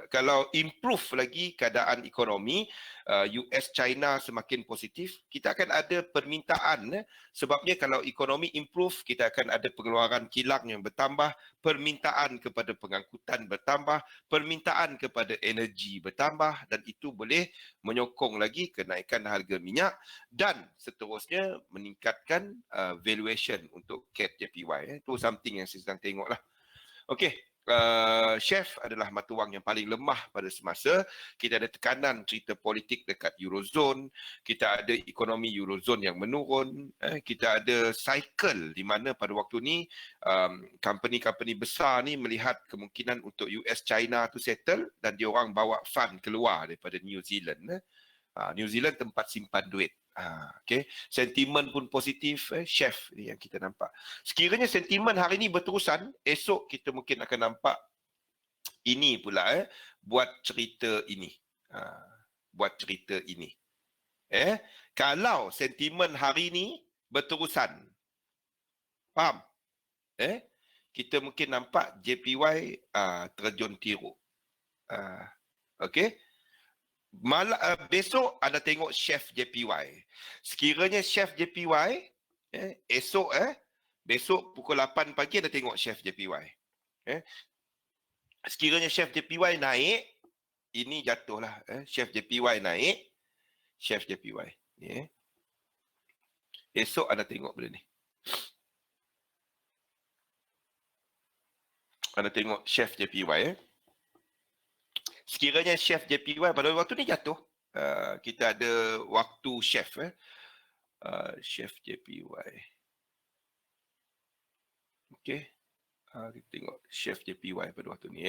kalau improve lagi keadaan ekonomi, US China semakin positif, kita akan ada permintaan. Sebabnya kalau ekonomi improve, kita akan ada pengeluaran kilang yang bertambah, permintaan kepada pengangkutan bertambah, permintaan kepada energi bertambah, dan itu boleh menyokong lagi kenaikan harga minyak dan seterusnya meningkatkan valuation untuk CAD JPY. Itu something yang saya sedang tengok lah. Okey. Chef adalah mata wang yang paling lemah pada semasa. Kita ada tekanan cerita politik dekat Eurozone. Kita ada ekonomi Eurozone yang menurun. Kita ada cycle di mana pada waktu ni company-company besar ni melihat kemungkinan untuk US China tu settle dan dia orang bawa fund keluar daripada New Zealand. New Zealand tempat simpan duit. Okay. Sentimen pun positif, Chef ni yang kita nampak. Sekiranya sentimen hari ini berterusan, esok kita mungkin akan nampak ini pula, buat cerita ini. Buat cerita ini. Kalau sentimen hari ini berterusan, faham? Kita mungkin nampak JPY terjun tiruk. Okay. Besok anda tengok Chef JPY. Sekiranya Chef JPY, esok besok pukul 8 pagi anda tengok Chef JPY. Sekiranya Chef JPY naik, ini jatuhlah. Chef JPY naik, Chef JPY. Esok anda tengok benda ni. Anda tengok Chef JPY. Sekiranya Chef JPY pada waktu ni jatuh, kita ada waktu chef. Chef JPY. Okey. Kita tengok chef JPY pada waktu ni.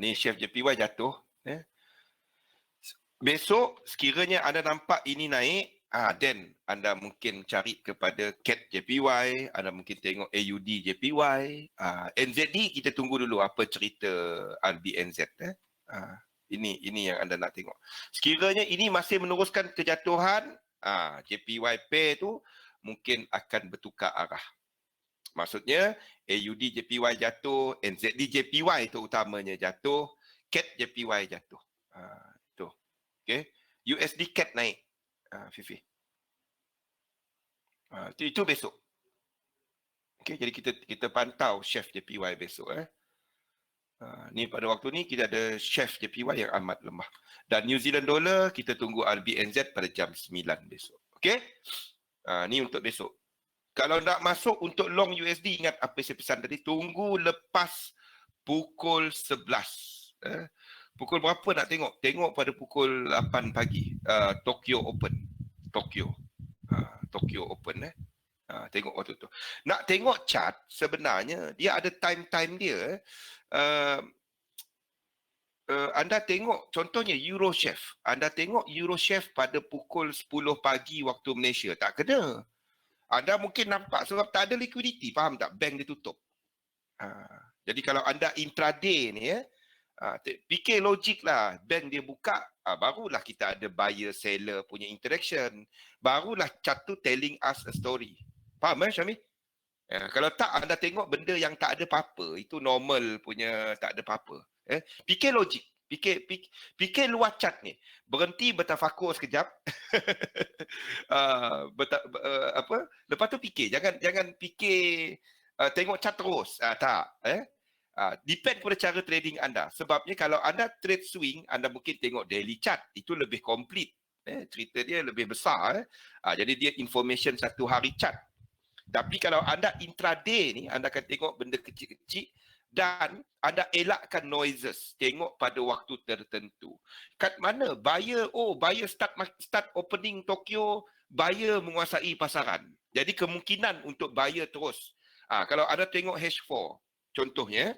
Ni chef JPY jatuh. Besok sekiranya anda nampak ini naik, then anda mungkin cari kepada CAT JPY, anda mungkin tengok AUD JPY, NZD kita tunggu dulu apa cerita RBNZ. Ini yang anda nak tengok. Sekiranya ini masih meneruskan kejatuhan, JPY pair tu mungkin akan bertukar arah. Maksudnya AUD JPY jatuh, NZD JPY tu utamanya jatuh, CAT JPY jatuh. Itu. Okay. USD CAT naik. Fifi. Itu besok. Okay, jadi kita pantau chef JPY besok. Ni pada waktu ni kita ada chef JPY yang amat lemah. Dan New Zealand dollar kita tunggu RBNZ pada jam 9 besok. Okay. Ni untuk besok. Kalau nak masuk untuk long USD, ingat apa saya pesan tadi, tunggu lepas pukul 11. Pukul berapa nak tengok? Tengok pada pukul 8 pagi. Tokyo Open. Tokyo Open. Tengok waktu tu. Nak tengok chart, sebenarnya dia ada time dia. Anda tengok contohnya Eurochef. Anda tengok Eurochef pada pukul 10 pagi waktu Malaysia. Tak kena. Anda mungkin nampak sebab tak ada liquidity. Faham tak? Bank ditutup. Jadi kalau anda intraday ni, fikir logik lah. Bank dia buka, barulah kita ada buyer-seller punya interaction. Barulah chart tu telling us a story. Faham Syami? Kalau tak, anda tengok benda yang tak ada apa-apa. Itu normal punya tak ada apa-apa. Fikir logik. Fikir luar chart ni. Berhenti bertafakur sekejap. Lepas tu fikir. Jangan fikir tengok chart terus. Tak. Depend pada cara trading anda. Sebabnya kalau anda trade swing, anda mungkin tengok daily chart. Itu lebih complete. Cerita dia lebih besar. Jadi dia information satu hari chart. Tapi kalau anda intraday ni, anda akan tengok benda kecil-kecil dan anda elakkan noises. Tengok pada waktu tertentu. Kat mana? Buyer start opening Tokyo, buyer menguasai pasaran. Jadi kemungkinan untuk buyer terus. Kalau anda tengok H4, contohnya,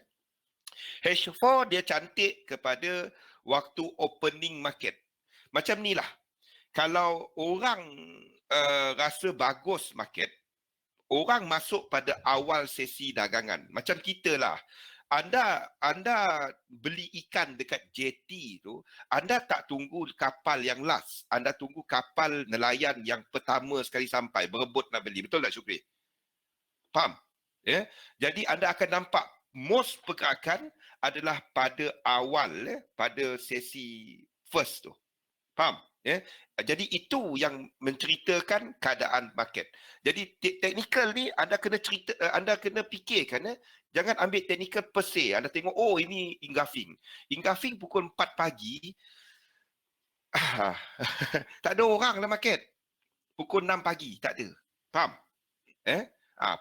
H4 dia cantik kepada waktu opening market. Macam ni lah. Kalau orang rasa bagus market, orang masuk pada awal sesi dagangan. Macam kita lah. Anda beli ikan dekat jetty tu, anda tak tunggu kapal yang last. Anda tunggu kapal nelayan yang pertama sekali sampai, berebut nak beli. Betul tak Syukri? Faham? Jadi anda akan nampak most pergerakan adalah pada awal, pada sesi first tu. Faham? Jadi itu yang menceritakan keadaan market. Jadi teknikal ni anda kena fikirkan. Jangan ambil teknikal per se. Anda tengok, ini engulfing. Engulfing pukul 4 pagi. Tak ada orang dalam market. Pukul 6 pagi, tak ada. Faham?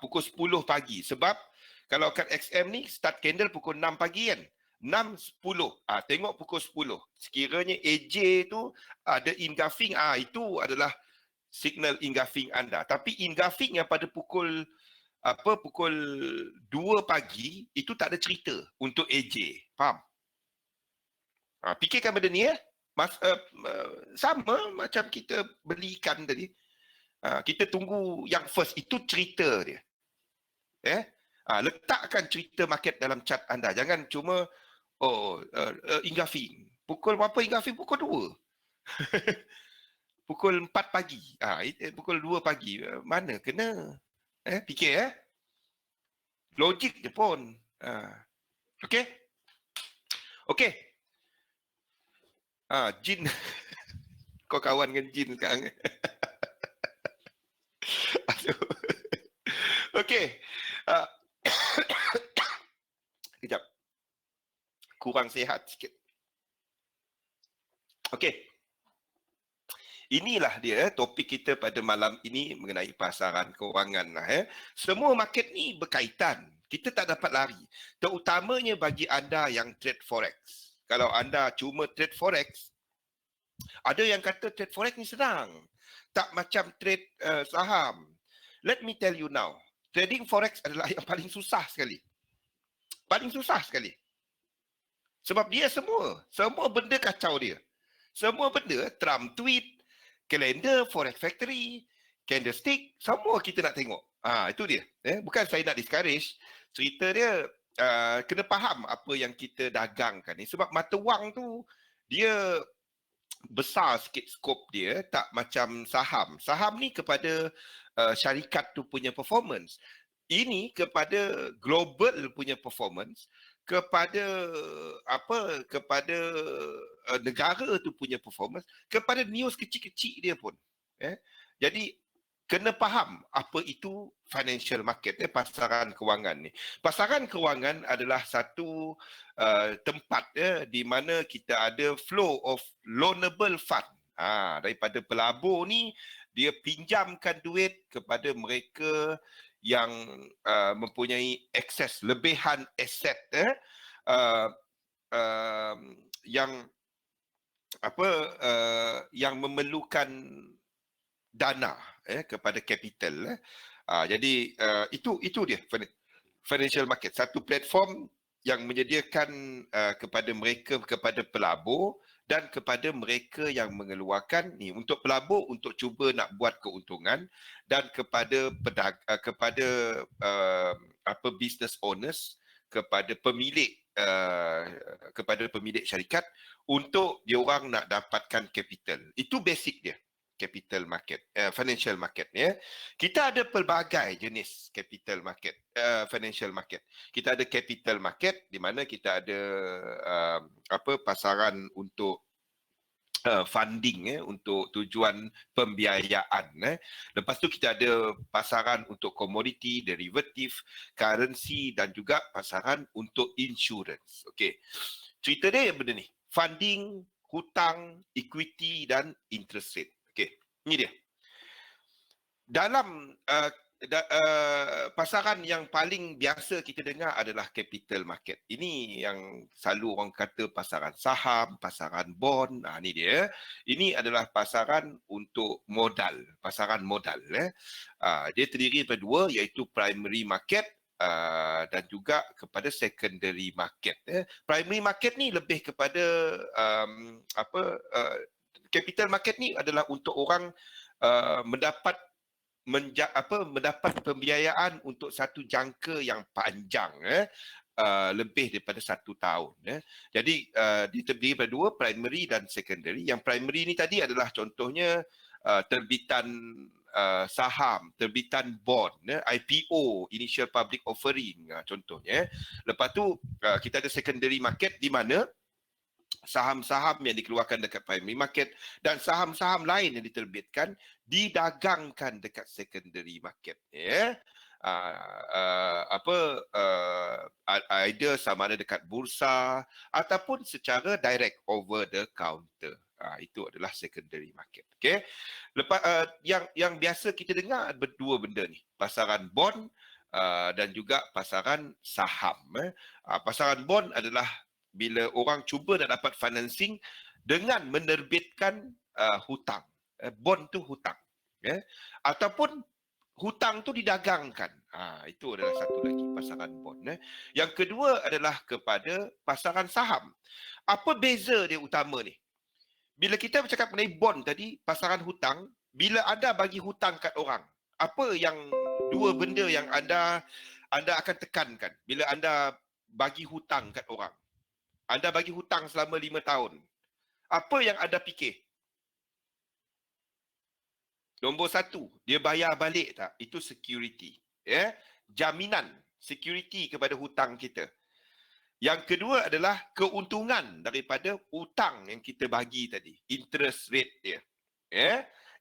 Pukul 10 pagi. Sebab kalau kat XM ni, start candle pukul 6 pagi kan? 6.10. Tengok pukul 10. Sekiranya AJ tu ada engulfing, itu adalah signal engulfing anda. Tapi engulfing yang pada pukul 2 pagi itu tak ada cerita untuk AJ. Faham? Fikirkan benda ni sama macam kita beli ikan tadi. Kita tunggu yang first, itu cerita dia. Letakkan cerita market dalam chart anda. Jangan cuma engulfing. Pukul berapa engulfing? Pukul 2. Pukul 4 pagi. Pukul 2 pagi. Mana kena? Fikir logik je pun. Okey? Okey. Jin. Kau kawan dengan jin sekarang. Okey. Kejap. Kurang sihat sikit. Okey. Inilah dia topik kita pada malam ini mengenai pasaran kewangan. Semua market ni berkaitan. Kita tak dapat lari. Terutamanya bagi anda yang trade forex. Kalau anda cuma trade forex, Ada yang kata trade forex ni senang. Tak macam trade saham. Let me tell you now. Trading forex adalah yang paling susah sekali. Paling susah sekali. Sebab dia semua benda kacau dia. Semua benda, Trump tweet, kalender, forex factory, candlestick, semua kita nak tengok. Itu dia. Bukan saya nak discourage. Cerita dia, kena faham apa yang kita dagangkan ni. Sebab mata wang tu, dia besar sikit skop dia, tak macam saham. Saham ni kepada syarikat tu punya performance. Ini kepada global punya performance, kepada kepada negara tu punya performance, kepada news kecil-kecil dia pun. Jadi kena faham apa itu financial market, pasaran kewangan ni. Pasaran kewangan adalah satu tempat di mana kita ada flow of loanable fund. Daripada pelabur ni, dia pinjamkan duit kepada mereka yang mempunyai akses lebihan aset yang yang memerlukan dana kepada capital. Jadi itu dia financial market, satu platform yang menyediakan kepada mereka, kepada pelabur dan kepada mereka yang mengeluarkan ni, untuk pelabur untuk cuba nak buat keuntungan, dan kepada business owners, kepada pemilik syarikat, untuk dia orang nak dapatkan capital. Itu basic dia, capital market, financial market. Kita ada pelbagai jenis capital market, financial market. Kita ada capital market di mana kita ada pasaran untuk funding, untuk tujuan pembiayaan. Lepas tu kita ada pasaran untuk komoditi, derivatif, currency, dan juga pasaran untuk insurance. Okey. Cerita dia benda ni, funding, hutang, equity dan interest rate. Okey, ni dia. Dalam pasaran yang paling biasa kita dengar adalah capital market. Ini yang selalu orang kata pasaran saham, pasaran bond. Ni dia. Ini adalah pasaran untuk modal, pasaran modal. Dia terdiri daripada dua, iaitu primary market dan juga kepada secondary market. Primary market ni lebih kepada capital market ni adalah untuk orang mendapat pembiayaan untuk satu jangka yang panjang, lebih daripada 1 tahun. Jadi dia terdiri daripada dua, primary dan secondary. Yang primary ni tadi adalah contohnya terbitan saham, terbitan bond, IPO, initial public offering contohnya. Lepas tu kita ada secondary market di mana saham-saham yang dikeluarkan dekat primary market dan saham-saham lain yang diterbitkan didagangkan dekat secondary market. Either sama ada dekat bursa ataupun secara direct over the counter. Itu adalah secondary market. Okay. Lepas yang biasa kita dengar berdua benda ni, pasaran bond dan juga pasaran saham. Pasaran bond adalah bila orang cuba nak dapat financing dengan menerbitkan hutang. Bond tu hutang. Ataupun hutang tu didagangkan. Itu adalah satu lagi pasaran bond. Yang kedua adalah kepada pasaran saham. Apa beza dia utama ni? Bila kita bercakap mengenai bond tadi, pasaran hutang, bila anda bagi hutang kat orang, apa yang dua benda yang anda akan tekankan bila anda bagi hutang kat orang? Anda bagi hutang selama 5 tahun. Apa yang anda fikir? Nombor satu, dia bayar balik tak? Itu security. Jaminan, security kepada hutang kita. Yang kedua adalah keuntungan daripada hutang yang kita bagi tadi. Interest rate dia.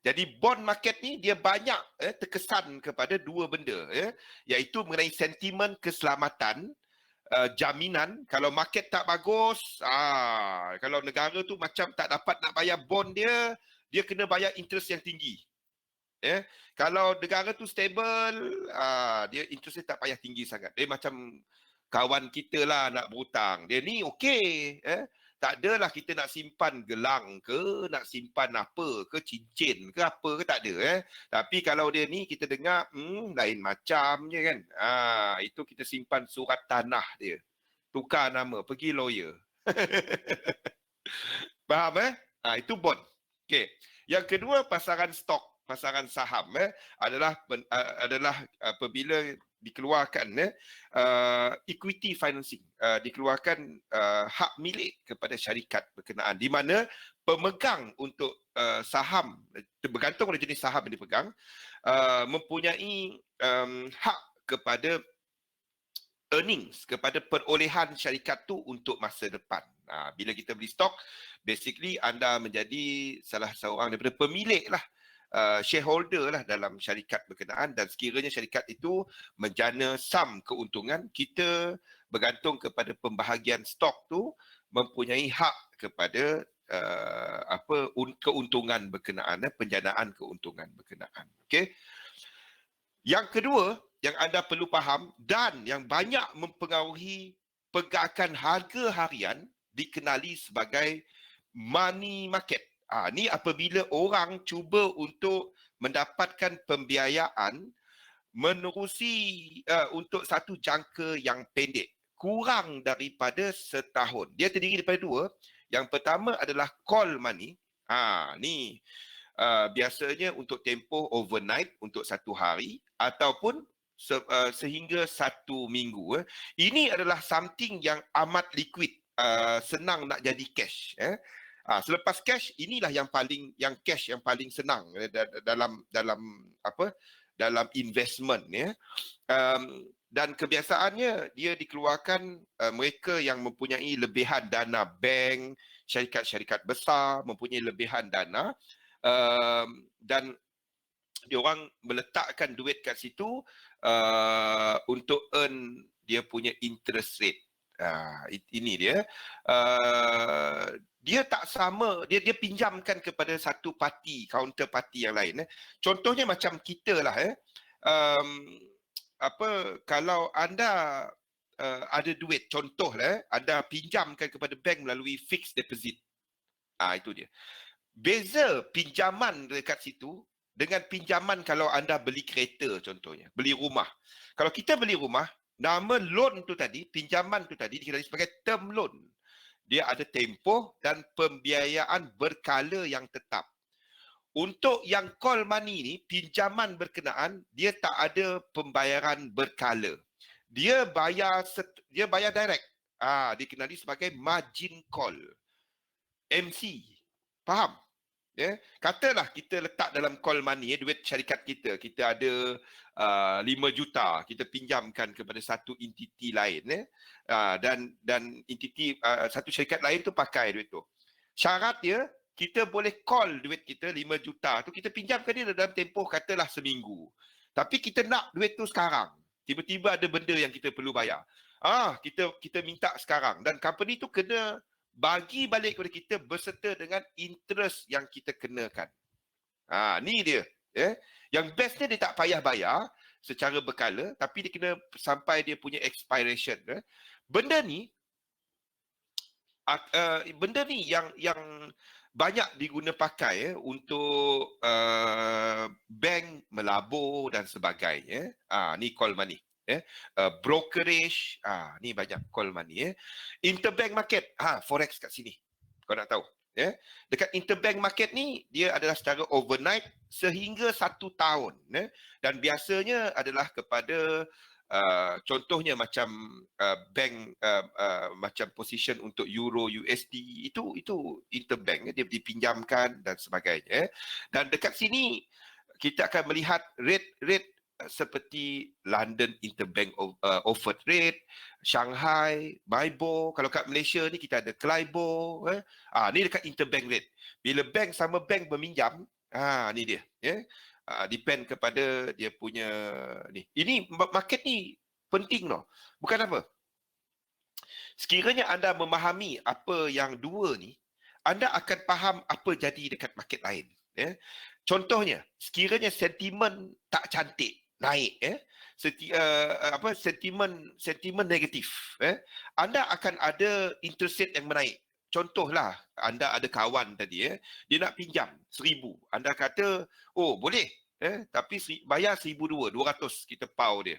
Jadi bond market ni dia banyak terkesan kepada dua benda. Iaitu mengenai sentimen keselamatan, jaminan. Kalau market tak bagus, kalau negara tu macam tak dapat nak bayar bond dia kena bayar interest yang tinggi. Kalau negara tu stable, dia interest dia tak payah tinggi sangat. Dia macam kawan kita lah nak berhutang. Dia ni okey. Tak adalah kita nak simpan gelang ke, nak simpan apa ke, cincin ke apa ke, tak ada. Tapi kalau dia ni kita dengar, lain macam je kan. Itu kita simpan surat tanah dia. Tukar nama, pergi lawyer. Faham Itu bond. Okey. Yang kedua pasaran stok, pasaran saham adalah apabila dikeluarkan equity financing, dikeluarkan hak milik kepada syarikat berkenaan di mana pemegang untuk saham, bergantung pada jenis saham yang dipegang, mempunyai hak kepada earnings, kepada perolehan syarikat tu untuk masa depan. Bila kita beli stok, basically anda menjadi salah seorang daripada pemilik lah, shareholder lah dalam syarikat berkenaan, dan sekiranya syarikat itu menjana sum keuntungan, kita bergantung kepada pembahagian stok tu mempunyai hak kepada keuntungan berkenaan, penjanaan keuntungan berkenaan. Okey. Yang kedua yang anda perlu faham dan yang banyak mempengaruhi pergerakan harga harian dikenali sebagai money market. Ni apabila orang cuba untuk mendapatkan pembiayaan menerusi untuk satu jangka yang pendek, kurang daripada setahun. Dia terdiri daripada dua. Yang pertama adalah call money. Ni biasanya untuk tempoh overnight, untuk satu hari ataupun sehingga satu minggu. Ini adalah something yang amat liquid, senang nak jadi cash. Selepas cash, inilah yang cash yang paling senang dalam investment. Dan kebiasaannya dia dikeluarkan mereka yang mempunyai lebihan dana bank, syarikat-syarikat besar mempunyai lebihan dana, dan diorang meletakkan duit kat situ untuk earn dia punya interest rate. Ini dia. Dia tak sama, dia pinjamkan kepada satu parti, counter party yang lain. Contohnya macam kita lah. Kalau anda ada duit, contohlah, anda pinjamkan kepada bank melalui fixed deposit. Itu dia. Beza pinjaman dekat situ dengan pinjaman kalau anda beli kereta contohnya, beli rumah. Kalau kita beli rumah, nama loan tu tadi, pinjaman tu tadi dikenali sebagai term loan. Dia ada tempoh dan pembiayaan berkala yang tetap. Untuk yang call money ni, pinjaman berkenaan, dia tak ada pembayaran berkala. Dia bayar direct. Dikenali sebagai margin call. MC. Faham? Katalah kita letak dalam call money, duit syarikat kita. Kita ada 5 juta, kita pinjamkan kepada satu entiti lain. Dan entiti satu syarikat lain tu pakai duit tu. Syarat dia, kita boleh call duit kita 5 juta tu, kita pinjamkan dia dalam tempoh katalah seminggu. Tapi kita nak duit tu sekarang. Tiba-tiba ada benda yang kita perlu bayar. Kita minta sekarang. Dan company tu kena bagi balik kepada kita berserta dengan interest yang kita kenakan. Ni dia. Yang bestnya dia tak payah bayar secara berkala, tapi dia kena sampai dia punya expiration. Benda ni yang banyak diguna pakai untuk bank melabur dan sebagainya. Ni call money. Brokerage, ni banyak call money. Interbank market, forex kat sini. Kau nak tahu. Dekat interbank market ni, dia adalah secara overnight sehingga 1 tahun. Dan biasanya adalah kepada contohnya macam bank, macam position untuk euro USD, itu interbank, dia dipinjamkan dan sebagainya. Dan dekat sini kita akan melihat rate seperti London Interbank Offered Rate, Shanghai, MIBOR. Kalau kat Malaysia ni kita ada Clibor. Ni dekat interbank rate. Bila bank sama bank berminjam, ni dia. Depend kepada dia punya ni. Ini market ni penting tau. Bukan apa. Sekiranya anda memahami apa yang dua ni, anda akan faham apa jadi dekat market lain. Contohnya, sekiranya sentimen tak cantik, naik, sentimen negatif, anda akan ada interest rate yang menaik. contohlah anda ada kawan tadi dia nak pinjam 1,000. Anda kata, oh boleh, tapi bayar 1,200 kita pau dia.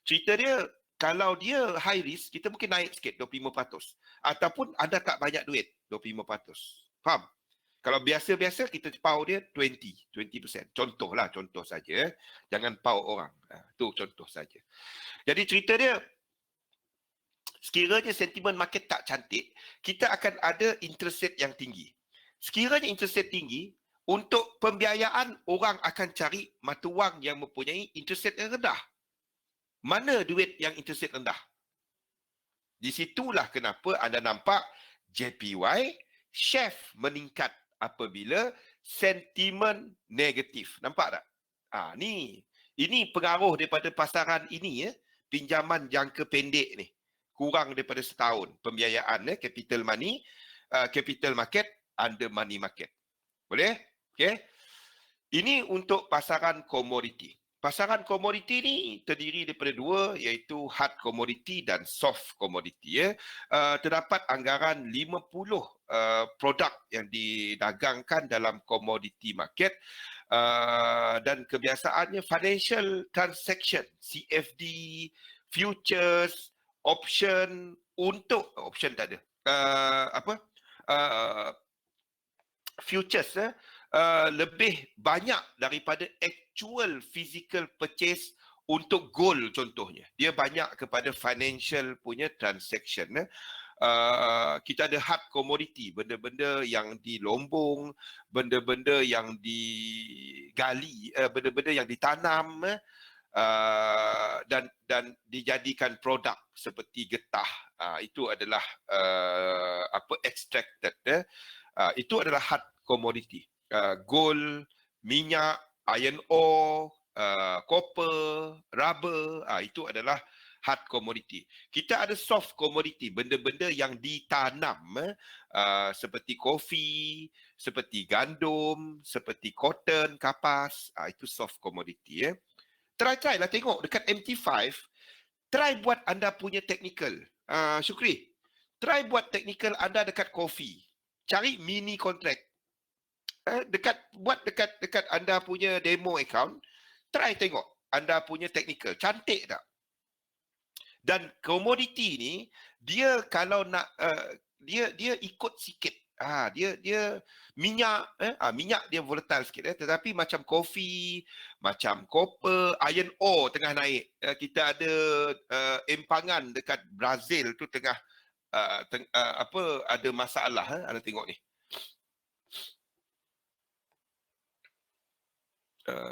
Cerita dia, kalau dia high risk, kita mungkin naik sikit 25%. Ataupun anda tak banyak duit 25%. Faham? Kalau biasa-biasa kita pau dia 20%. Contoh saja. Jangan pau orang. Tu contoh saja. Jadi cerita dia, sekiranya sentimen market tak cantik, kita akan ada interest rate yang tinggi. Sekiranya interest rate tinggi, untuk pembiayaan orang akan cari mata wang yang mempunyai interest rate yang rendah. Mana duit yang interest rate rendah? Di situlah kenapa anda nampak JPY chef meningkat apabila sentimen negatif. Nampak tak? Ini pengaruh daripada pasaran ini pinjaman jangka pendek ni. Kurang daripada setahun pembiayaan capital money, capital market under money market. Boleh? Okey. Ini untuk pasaran komoditi. Pasaran komoditi ni terdiri daripada dua, iaitu hard commodity dan soft commodity. Terdapat anggaran 50 produk yang didagangkan dalam commodity market, dan kebiasaannya financial transaction, CFD, futures, option option tak ada. Futures lebih banyak daripada actual physical purchase untuk gold contohnya. Dia banyak kepada financial punya transaction. Kita ada hard commodity, benda-benda yang dilombong, benda-benda yang digali, benda-benda yang ditanam, dan dijadikan produk seperti getah. Itu adalah extracted. Itu adalah hard commodity. Gold, minyak, iron ore, copper, rubber, itu adalah hard commodity. Kita ada soft commodity, benda-benda yang ditanam, seperti kopi, seperti gandum, seperti cotton, kapas, itu soft commodity. Try lah tengok dekat MT5, try buat anda punya technical. Syukri, try buat technical anda dekat kopi. Cari mini contract. Buat dekat anda punya demo account, try tengok anda punya technical. Cantik tak? Dan komoditi ni, dia kalau nak, dia ikut sikit. Dia minyak, minyak dia volatile sikit. Tetapi macam kopi, macam copper, iron ore tengah naik. Kita ada empangan dekat Brazil tu tengah ada masalah. Anda tengok ni.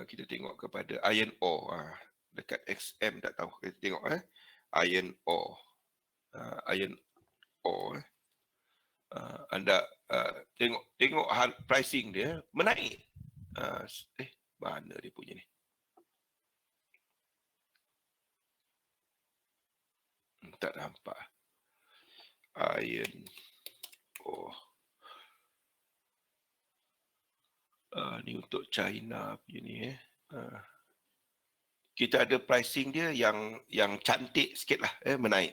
Kita tengok kepada iron ore. Dekat XM tak tahu. Kita tengok iron ore. Iron ore. Anda tengok pricing dia menaik. Mana dia punya ni? Tak nampak. Iron ore. Ni untuk China punya ni. Kita ada pricing dia yang cantik sikit lah, menaik.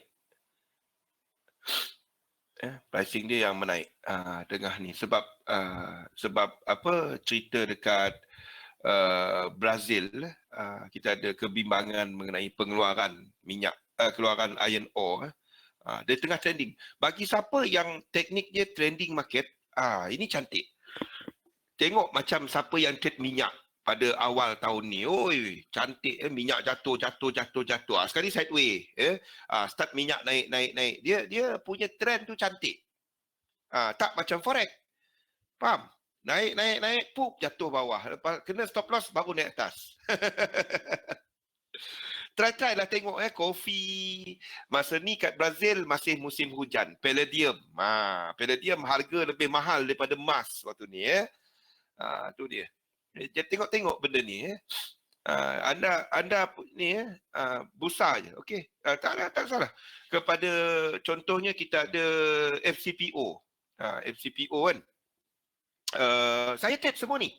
Pricing dia yang menaik tengah ni sebab apa, cerita dekat Brazil, kita ada kebimbangan mengenai pengeluaran minyak, keluaran iron ore. Dia tengah trending. Bagi siapa yang teknik dia trending market, ini cantik. Tengok macam siapa yang trade minyak pada awal tahun ni. Oi, cantik, minyak jatuh. Sekali sideways, start minyak naik. Dia punya trend tu cantik. Tak macam forex. Faham? Naik, pup, jatuh bawah. Lepas kena stop loss baru naik atas. Try lah tengok kopi. Masa ni kat Brazil masih musim hujan. Palladium. Palladium harga lebih mahal daripada emas waktu ni. Tu dia. Jadi tengok benda ni. Anda ni bursa je. Okey. Tak salah. Kepada contohnya kita ada FCPO. FCPO kan. Saya trade semua ni.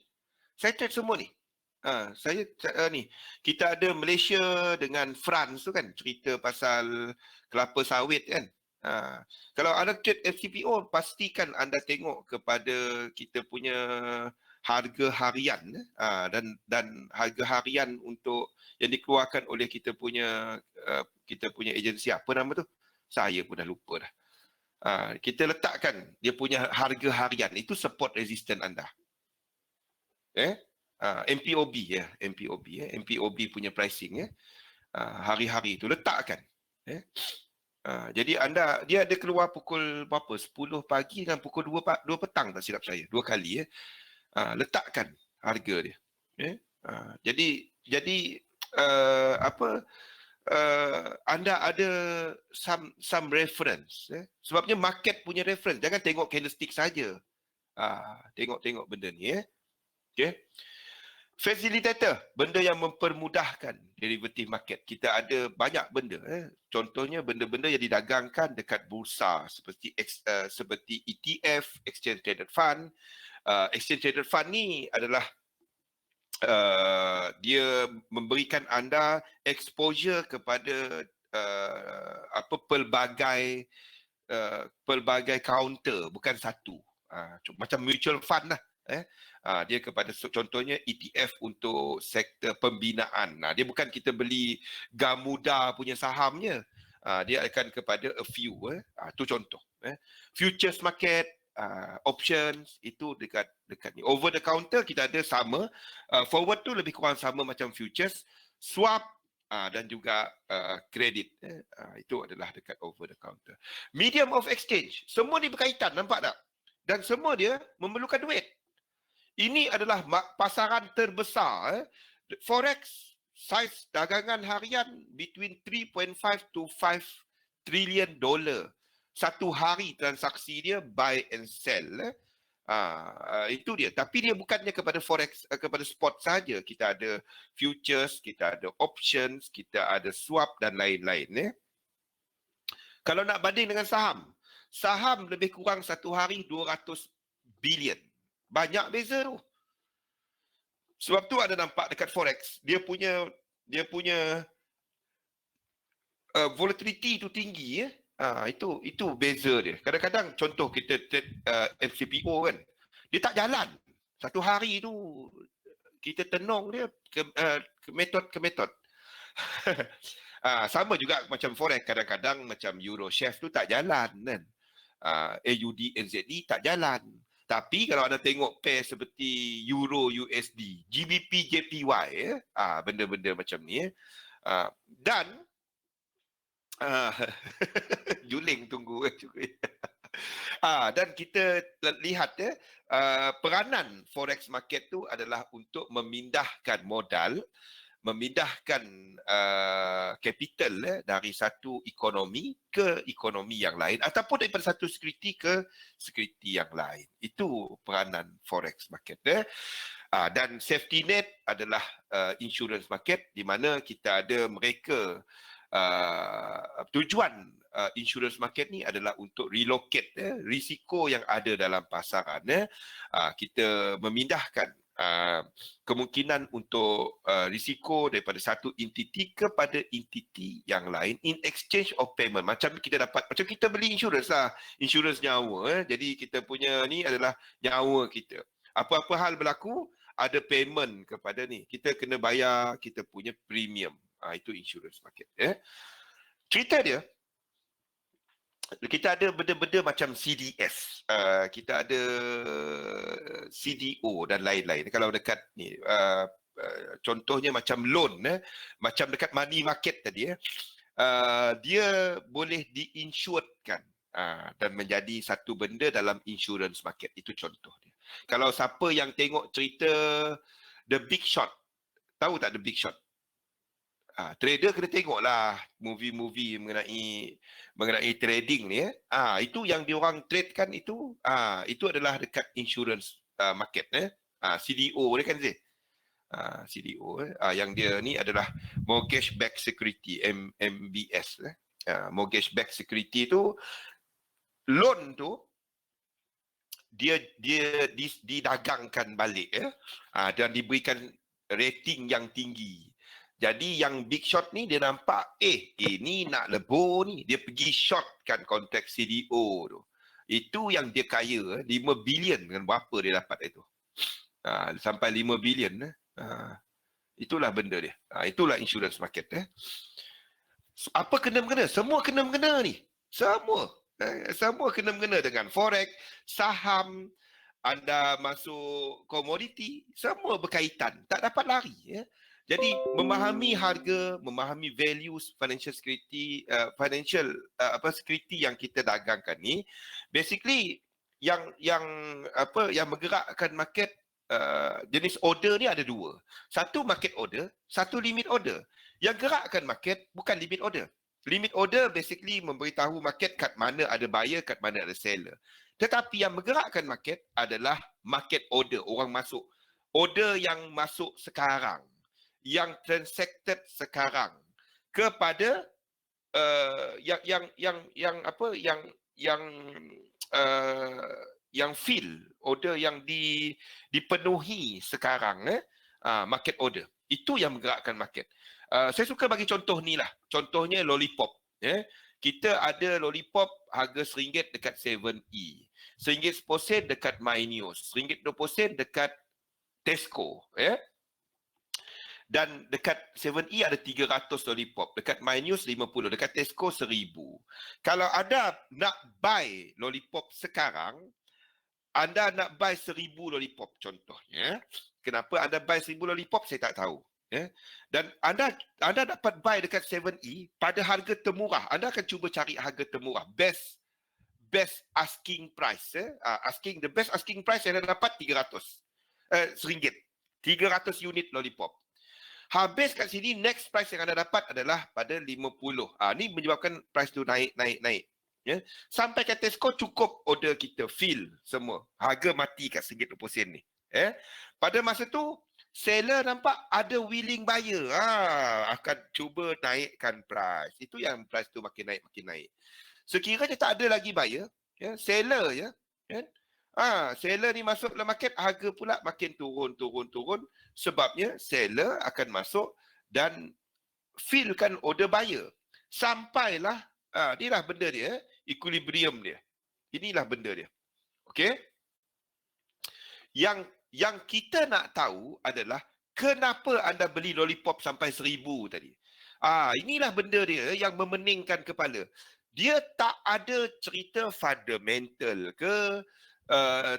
Saya ni. Kita ada Malaysia dengan France tu kan. Cerita pasal kelapa sawit kan. Kalau anda trade FCPO, pastikan anda tengok kepada kita punya harga harian dan harga harian untuk yang dikeluarkan oleh kita punya agensi apa nama tu? Saya pun dah lupa dah. Kita letakkan dia punya harga harian itu support resistance anda. MPOB MPOB punya pricing hari-hari itu letakkan. Jadi dia ada keluar pukul berapa? 10 pagi dan pukul 2 petang tak silap saya. 2 kali letakkan harga dia. Jadi anda ada some reference. Sebabnya market punya reference. Jangan tengok candlestick saja. Tengok benda ni. Okay. Facilitator, benda yang mempermudahkan derivative market. Kita ada banyak benda. Contohnya benda-benda yang didagangkan dekat bursa seperti ETF, Exchange Traded Fund. Exchange Traded Fund ni adalah dia memberikan anda exposure kepada pelbagai counter, bukan satu. Macam mutual fund lah. Dia kepada contohnya ETF untuk sektor pembinaan. Dia bukan kita beli Gamuda punya sahamnya. Dia akan kepada a few. Itu contoh. Futures market, options, itu dekat ni. Over the counter kita ada sama. Forward tu lebih kurang sama macam futures. Swap dan juga kredit. Itu adalah dekat over the counter. Medium of exchange. Semua ni berkaitan, nampak tak? Dan semua dia memerlukan duit. Ini adalah pasaran terbesar. Forex, saiz dagangan harian between 3.5 to 5 trillion dollar. Satu hari transaksi dia buy and sell. Itu dia. Tapi dia bukannya kepada forex, kepada spot saja. Kita ada futures, kita ada options, kita ada swap dan lain-lain. Kalau nak banding dengan saham, saham lebih kurang satu hari 200 bilion. Banyak beza tu. Sebab tu ada nampak dekat forex, dia punya volatility tu tinggi. Itu beza dia. Kadang-kadang contoh kita trade FCPO kan, dia tak jalan. Satu hari tu kita tenung dia ke metod. Sama juga macam forex, kadang-kadang macam Euro Chef tu tak jalan kan. AUD NZD tak jalan. Tapi kalau anda tengok pair seperti Euro USD, GBP JPY, benda-benda macam ni, dan juling tunggu dan kita lihat peranan forex market tu adalah untuk memindahkan modal, memindahkan capital dari satu ekonomi ke ekonomi yang lain ataupun daripada satu security ke security yang lain. Itu peranan forex market. Dan safety net adalah insurance market di mana kita ada mereka tujuan insurance market ni adalah untuk relocate risiko yang ada dalam pasaran. Kita memindahkan kemungkinan untuk risiko daripada satu entiti kepada entiti yang lain in exchange of payment. Macam kita beli insurance lah, insurance nyawa. Jadi kita punya ni adalah nyawa kita. Apa-apa hal berlaku, ada payment kepada ni. Kita kena bayar kita punya premium. Itu insurance market. Cerita dia, kita ada benda-benda macam CDS, kita ada CDO dan lain-lain. Kalau dekat ni, contohnya macam loan, macam dekat money market tadi, dia boleh diinsuredkan dan menjadi satu benda dalam insurance market. Itu contoh dia. Kalau siapa yang tengok cerita The Big Short, tahu tak The Big Short? Trader kena tengoklah movie-movie mengenai trading ni. Itu yang diorang trade kan itu adalah dekat insurance market. CDO dia kan Zee. CDO yang dia ni adalah mortgage backed security, MBS. Mortgage backed security tu, loan tu dia didagangkan balik dan diberikan rating yang tinggi. Jadi yang big short ni dia nampak, ini nak lebur ni. Dia pergi shortkan kontrak CDO tu. Itu yang dia kaya, 5 bilion dengan berapa dia dapat itu. Sampai 5 bilion. Itulah benda dia. Itulah insurance market. Apa kena-mengena? Semua kena-mengena ni. Semua. Semua kena-mengena dengan forex, saham, anda masuk komoditi, semua berkaitan. Tak dapat lari. Jadi memahami harga, memahami values financial security, security yang kita dagangkan ni, basically yang menggerakkan market, jenis order ni ada dua. Satu market order, satu limit order. Yang gerakkan market bukan limit order. Limit order basically memberitahu market kat mana ada buyer, kat mana ada seller. Tetapi yang menggerakkan market adalah market order. Orang masuk. Order yang masuk sekarang. Yang transacted sekarang. Kepada yang fill. Order yang dipenuhi sekarang. Market order. Itu yang menggerakkan market. Saya suka bagi contoh ni lah. Contohnya lollipop. Kita ada lollipop harga RM1 dekat 7E. RM1.10 dekat MyNews. RM1.20 dekat Tesco. Dan dekat 7E ada 300 lollipop. Dekat MyNews 50. Dekat Tesco 1000. Kalau anda nak buy lollipop sekarang, anda nak buy 1000 lollipop contohnya. Kenapa anda buy 1000 lollipop, saya tak tahu. Dan anda dapat buy dekat 7E pada harga termurah. Anda akan cuba cari harga termurah. Best asking price. The best asking price yang anda dapat RM100. 300 unit lollipop. Habis kat sini, next price yang anda dapat adalah pada 50. Ni menyebabkan price tu naik. Sampai ke Tesco cukup order kita fill semua. Harga mati kat RM1.20 ni. Pada masa tu, seller nampak ada willing buyer. Akan cuba naikkan price. Itu yang price tu makin naik. Sekiranya tak ada lagi buyer, seller je. Seller ni masuk dalam market, harga pula makin turun. Sebabnya seller akan masuk dan fillkan order buyer. Sampailah, inilah benda dia, equilibrium dia. Inilah benda dia. Okey? Yang kita nak tahu adalah kenapa anda beli lollipop sampai 1000 tadi. Inilah benda dia yang memeningkan kepala. Dia tak ada cerita fundamental ke,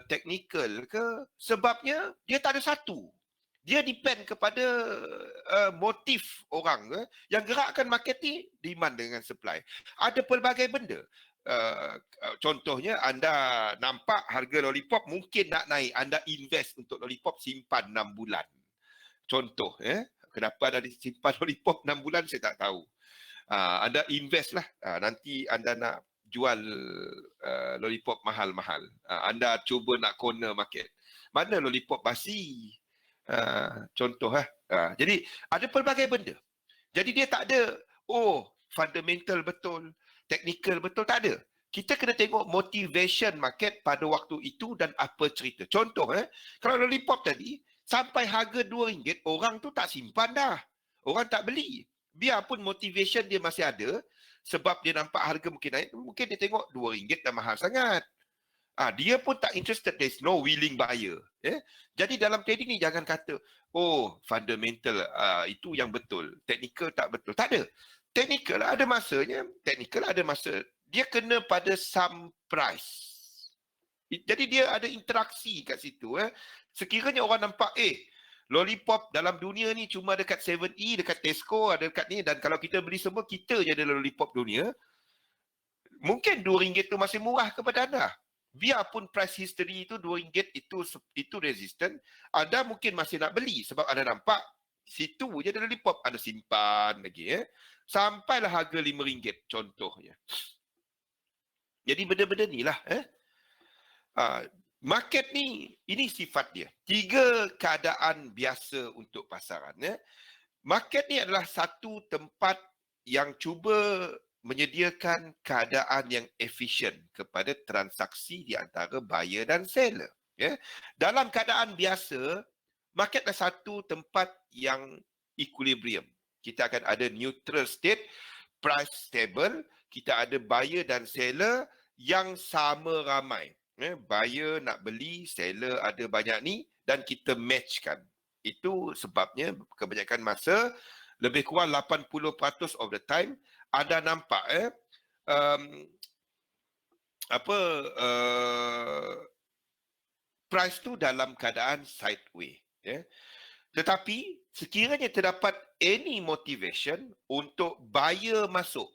technical ke, sebabnya dia tak ada satu. Dia depend kepada motif orang. Yang gerakkan market ni demand dengan supply. Ada pelbagai benda. Contohnya anda nampak harga lollipop mungkin nak naik, anda invest untuk lollipop, simpan 6 bulan. Contoh, kenapa anda simpan lollipop 6 bulan saya tak tahu. Anda invest lah, nanti anda nak jual lollipop mahal-mahal. Anda cuba nak corner market. Mana lollipop basi? Contoh jadi ada pelbagai benda. Jadi dia tak ada fundamental betul, technical betul, tak ada. Kita kena tengok motivation market pada waktu itu dan apa cerita. Contoh, kalau lollipop tadi, sampai harga RM2, orang tu tak simpan dah. Orang tak beli. Biarpun motivation dia masih ada, sebab dia nampak harga mungkin naik, mungkin dia tengok RM2 dah mahal sangat. Dia pun tak interested, there's no willing buyer. Jadi dalam trading ni jangan kata, fundamental itu yang betul, technical tak betul. Tak ada. Technical ada masanya, dia kena pada some price. Jadi dia ada interaksi kat situ. Sekiranya orang nampak, lollipop dalam dunia ni cuma dekat 7E, dekat Tesco, ada dekat ni, dan kalau kita beli semua, kita je ada lollipop dunia, mungkin RM2 tu masih murah kepada anda. Biarpun price history itu RM2 itu resistant, anda mungkin masih nak beli sebab anda nampak situ je ada lollipop, anda simpan lagi. Sampailah harga RM5 contohnya. Jadi benda-benda ni lah. Market ni, ini sifat dia. 3 keadaan biasa untuk pasaran. Market ni adalah satu tempat yang cuba menyediakan keadaan yang efisien kepada transaksi di antara buyer dan seller. Dalam keadaan biasa, market adalah satu tempat yang equilibrium. kita akan ada neutral state, price stable, kita ada buyer dan seller yang sama ramai. Buyer nak beli, seller ada banyak ni dan kita matchkan. Itu sebabnya kebanyakan masa, lebih kurang 80% of the time, anda nampak um, price tu dalam keadaan sideways. Tetapi sekiranya terdapat any motivation untuk buyer masuk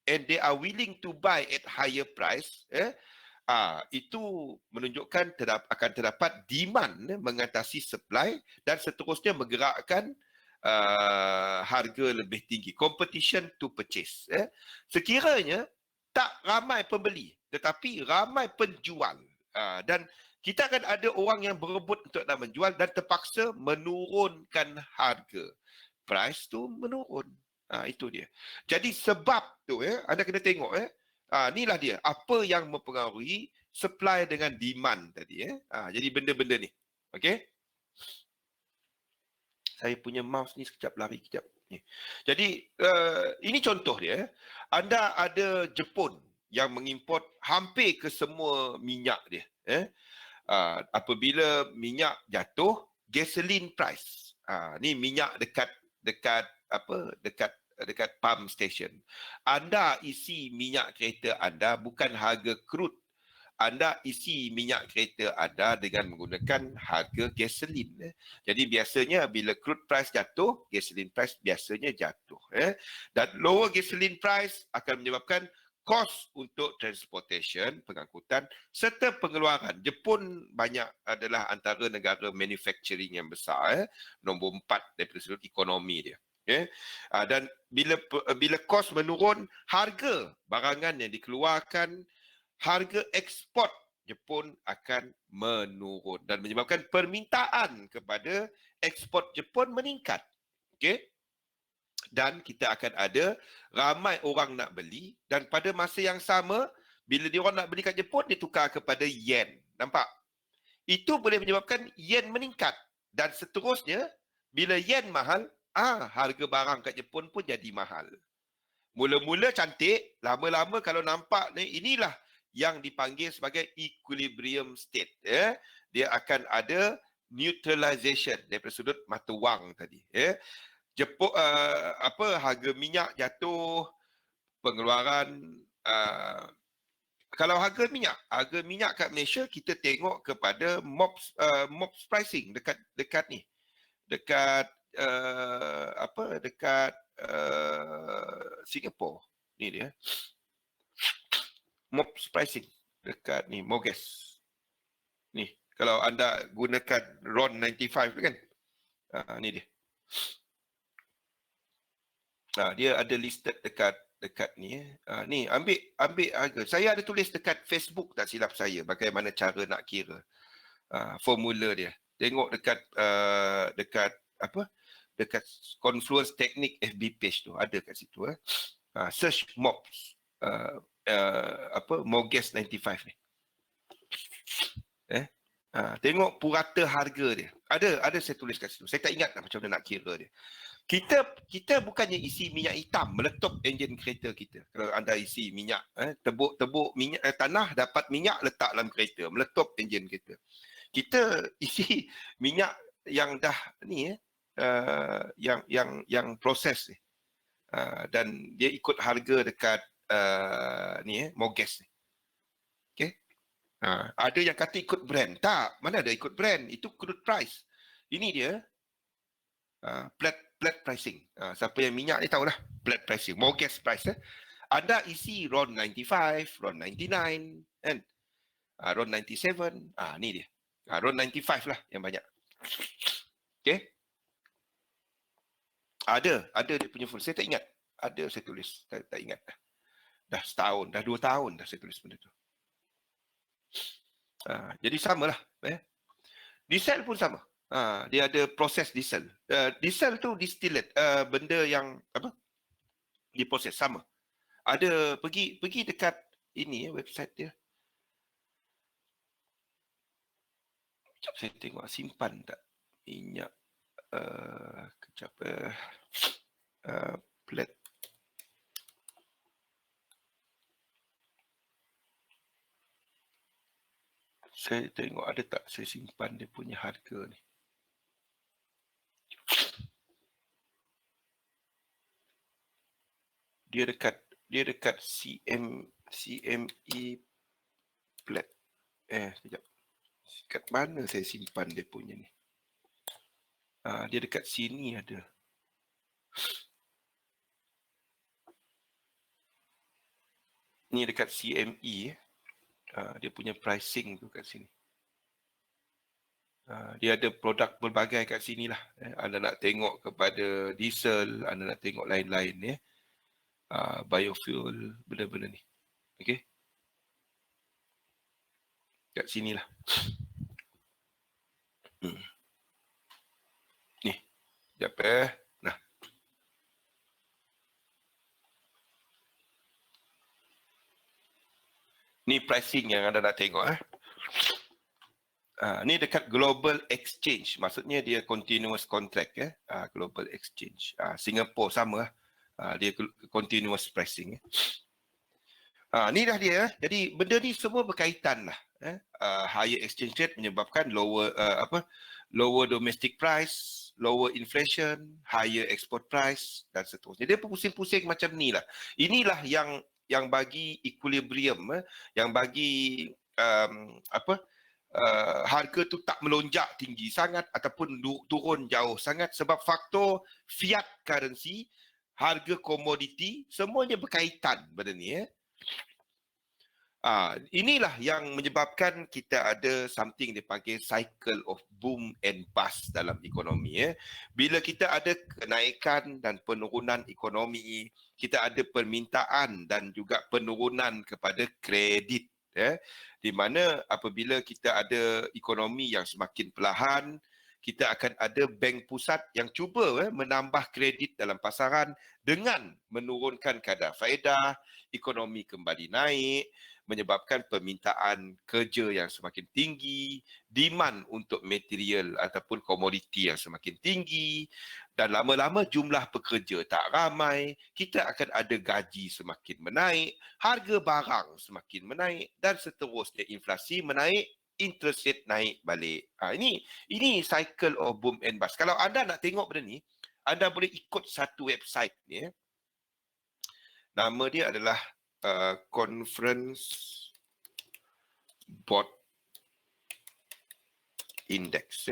and they are willing to buy at higher price, itu menunjukkan akan terdapat demand mengatasi supply dan seterusnya menggerakkan harga lebih tinggi. Competition to purchase. Sekiranya tak ramai pembeli tetapi ramai penjual, dan kita akan ada orang yang berebut untuk nak menjual dan terpaksa menurunkan harga. Price tu menurun. Itu dia. Jadi sebab tu anda kena tengok inilah dia apa yang mempengaruhi supply dengan demand tadi jadi benda-benda ni. Okey. Saya punya mouse ni sekejap lari kejap. Jadi ini contoh dia. Anda ada Jepun yang mengimport hampir ke semua minyak dia. Apabila minyak jatuh, gasoline price. Ni minyak dekat pump station. Anda isi minyak kereta anda bukan harga crude. Anda isi minyak kereta anda dengan menggunakan harga gasoline. Jadi biasanya bila crude price jatuh, gasoline price biasanya jatuh. Dan lower gasoline price akan menyebabkan kos untuk transportation, pengangkutan serta pengeluaran. Jepun adalah antara negara manufacturing yang besar, nombor 4 daripada sudut ekonomi dia. Dan bila kos menurun, harga barangan yang dikeluarkan, harga ekspor Jepun akan menurun dan menyebabkan permintaan kepada ekspor Jepun meningkat. Okey? Dan kita akan ada ramai orang nak beli dan pada masa yang sama bila dia orang nak beli kat Jepun dia tukar kepada yen. Nampak? Itu boleh menyebabkan yen meningkat dan seterusnya bila yen mahal, harga barang kat Jepun pun jadi mahal. Mula-mula cantik, lama-lama kalau nampak ni, inilah yang dipanggil sebagai equilibrium state. Dia akan ada neutralization daripada sudut mata wang tadi. Jepun harga minyak jatuh, pengeluaran kalau harga minyak kat Malaysia kita tengok kepada MOPS pricing dekat ni. Dekat Singapore. Ni dia. MOPS pricing dekat ni Moges. Ni kalau anda gunakan RON 95 kan. Ni dia. Dia ada listed dekat ni. Ni ambil harga. Saya ada tulis dekat Facebook tak silap saya bagaimana cara nak kira. Formula dia. Tengok dekat Confluence Technique FB page tu ada kat situ. Search MOPS Moges 95 ni. Tengok purata harga dia. Ada saya tulis kat situ. Saya tak ingat macam mana nak kira dia. Kita bukannya isi minyak hitam meletup enjin kereta kita. Kalau anda isi minyak, tebuk minyak tanah dapat minyak letak dalam kereta, meletup enjin kita. Kita isi minyak yang dah ni yang proses ni. Dan dia ikut harga dekat ni Moges ni. Okey. Ada yang kata ikut brand. Tak, mana ada ikut brand. Itu crude price. Ini dia flat pricing. Siapa yang minyak ni tahulah flat pricing. Moges price. Anda isi RON 95, RON 99 kan. RON 97. Ni dia. RON 95 lah yang banyak. Okey. Ada dia punya full. Saya tak ingat. Ada saya tulis. Tak ingat. Dah setahun, dah 2 tahun dah saya tulis benda tu. Jadi samalah. Diesel pun sama. Dia ada proses diesel. Diesel tu distillate, benda yang diproses sama. Ada pergi dekat ini website dia. Sekejap saya tengok simpan tak minyak kejap Plate. Saya tengok ada tak saya simpan dia punya harga ni. Dia dekat CME Plate. Sekejap. Kat mana saya simpan dia punya ni? Dia dekat sini ada. Ni dekat CME. Dia punya pricing tu kat sini. Dia ada produk berbagai kat sini lah. Anda nak tengok kepada diesel, anda nak tengok lain-lain. Biofuel, benda-benda ni. Okey. Kat sini lah. Ni. Sekejap Nah. Ni pricing yang anda nak tengok. Ni dekat Global Exchange. Maksudnya dia continuous contract. Global Exchange. Singapore sama. Dia continuous pricing. Ni dah dia. Jadi benda ni semua berkaitan lah. Higher exchange rate menyebabkan lower domestic price, lower inflation, higher export price dan seterusnya. Dia pusing-pusing macam ni lah. Inilah yang bagi equilibrium, yang bagi harga tu tak melonjak tinggi sangat ataupun turun jauh sangat sebab faktor fiat currency, harga komoditi, semuanya berkaitan benda ni. Inilah yang menyebabkan kita ada something dipanggil cycle of boom and bust dalam ekonomi. Bila kita ada kenaikan dan penurunan ekonomi, kita ada permintaan dan juga penurunan kepada kredit. Di mana apabila kita ada ekonomi yang semakin perlahan, kita akan ada bank pusat yang cuba menambah kredit dalam pasaran dengan menurunkan kadar faedah, ekonomi kembali naik, menyebabkan permintaan kerja yang semakin tinggi, demand untuk material ataupun komoditi yang semakin tinggi, dan lama-lama jumlah pekerja tak ramai, kita akan ada gaji semakin menaik, harga barang semakin menaik dan seterusnya, inflasi menaik, interest rate naik balik. Ini cycle of boom and bust. Kalau anda nak tengok benda ni, anda boleh ikut satu website ni. Nama dia adalah Conference Board Index,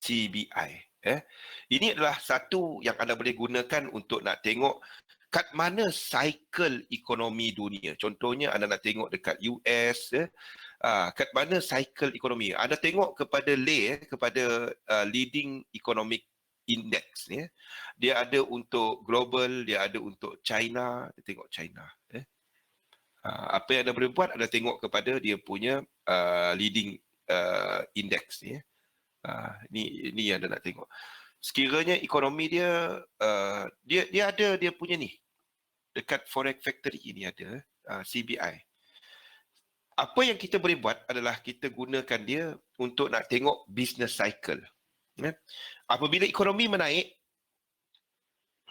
CBI. Ini adalah satu yang anda boleh gunakan untuk nak tengok kat mana cycle ekonomi dunia. Contohnya anda nak tengok dekat US, kat mana cycle ekonomi. Anda tengok kepada kepada leading economic index ni. Dia ada untuk global, dia ada untuk China. Dia tengok China. Apa yang anda boleh buat, anda tengok kepada dia punya leading index ni. Ni yang anda nak tengok. Sekiranya ekonomi dia ada dia punya ni. Dekat Forex Factory ini ada CBI. Apa yang kita boleh buat adalah kita gunakan dia untuk nak tengok business cycle. Apabila ekonomi menaik,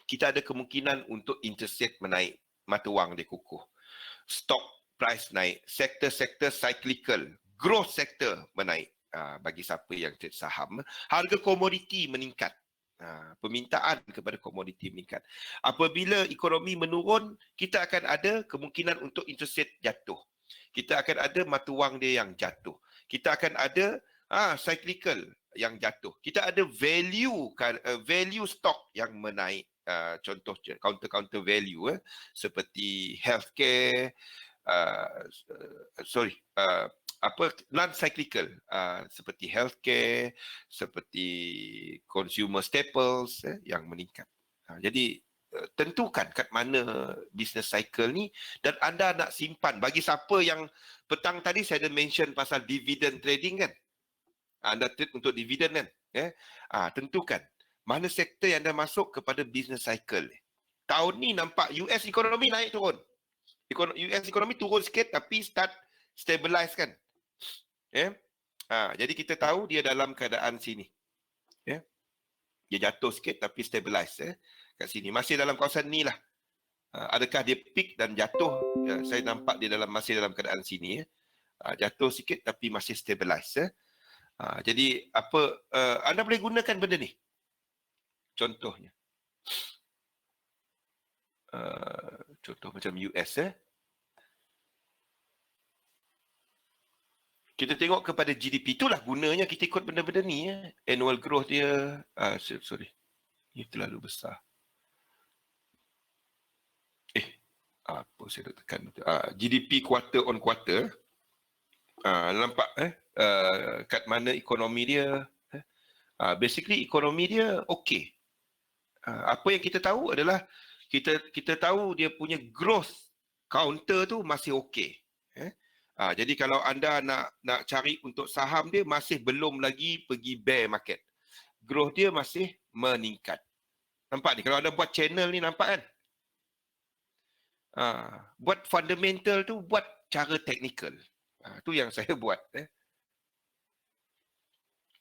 kita ada kemungkinan untuk interest rate menaik, mata wang dia kukuh. Stock price naik, sektor-sektor cyclical, growth sector menaik. Bagi siapa yang trade saham, harga komoditi meningkat. Permintaan kepada komoditi meningkat. Apabila ekonomi menurun, kita akan ada kemungkinan untuk interest rate jatuh. Kita akan ada mata wang dia yang jatuh. Kita akan ada cyclical yang jatuh. Kita ada value stock yang menaik. Contoh counter value seperti healthcare, non-cyclical seperti healthcare, seperti consumer staples yang meningkat. Jadi tentukan kat mana business cycle ni dan anda nak simpan. Bagi siapa yang petang tadi saya ada mention pasal dividend trading kan, anda trade untuk dividend kan, tentukan mana sektor yang anda masuk kepada business cycle. Tahun ni nampak US ekonomi naik turun. US ekonomi turun sikit tapi start stabilize kan. Jadi kita tahu dia dalam keadaan sini. Dia jatuh sikit tapi stabilize kat sini. Masih dalam kawasan ni lah. Adakah dia peak dan jatuh? Saya nampak dia masih dalam keadaan sini. Jatuh sikit tapi masih stabilize. Jadi apa anda boleh gunakan benda ni. Contohnya. Contoh macam US. Kita tengok kepada GDP. Itulah gunanya kita ikut benda-benda ni. Annual growth dia. Sorry. Ini terlalu besar. Apa saya nak tekan? GDP quarter on quarter. Nampak kat mana ekonomi dia. Basically ekonomi dia okey. Apa yang kita tahu adalah kita tahu dia punya growth counter tu masih okey. Jadi kalau anda nak cari untuk saham dia masih belum lagi pergi bear market. Growth dia masih meningkat. Nampak ni kalau anda buat channel ni nampak kan? Buat fundamental tu buat cara technical. Tu yang saya buat.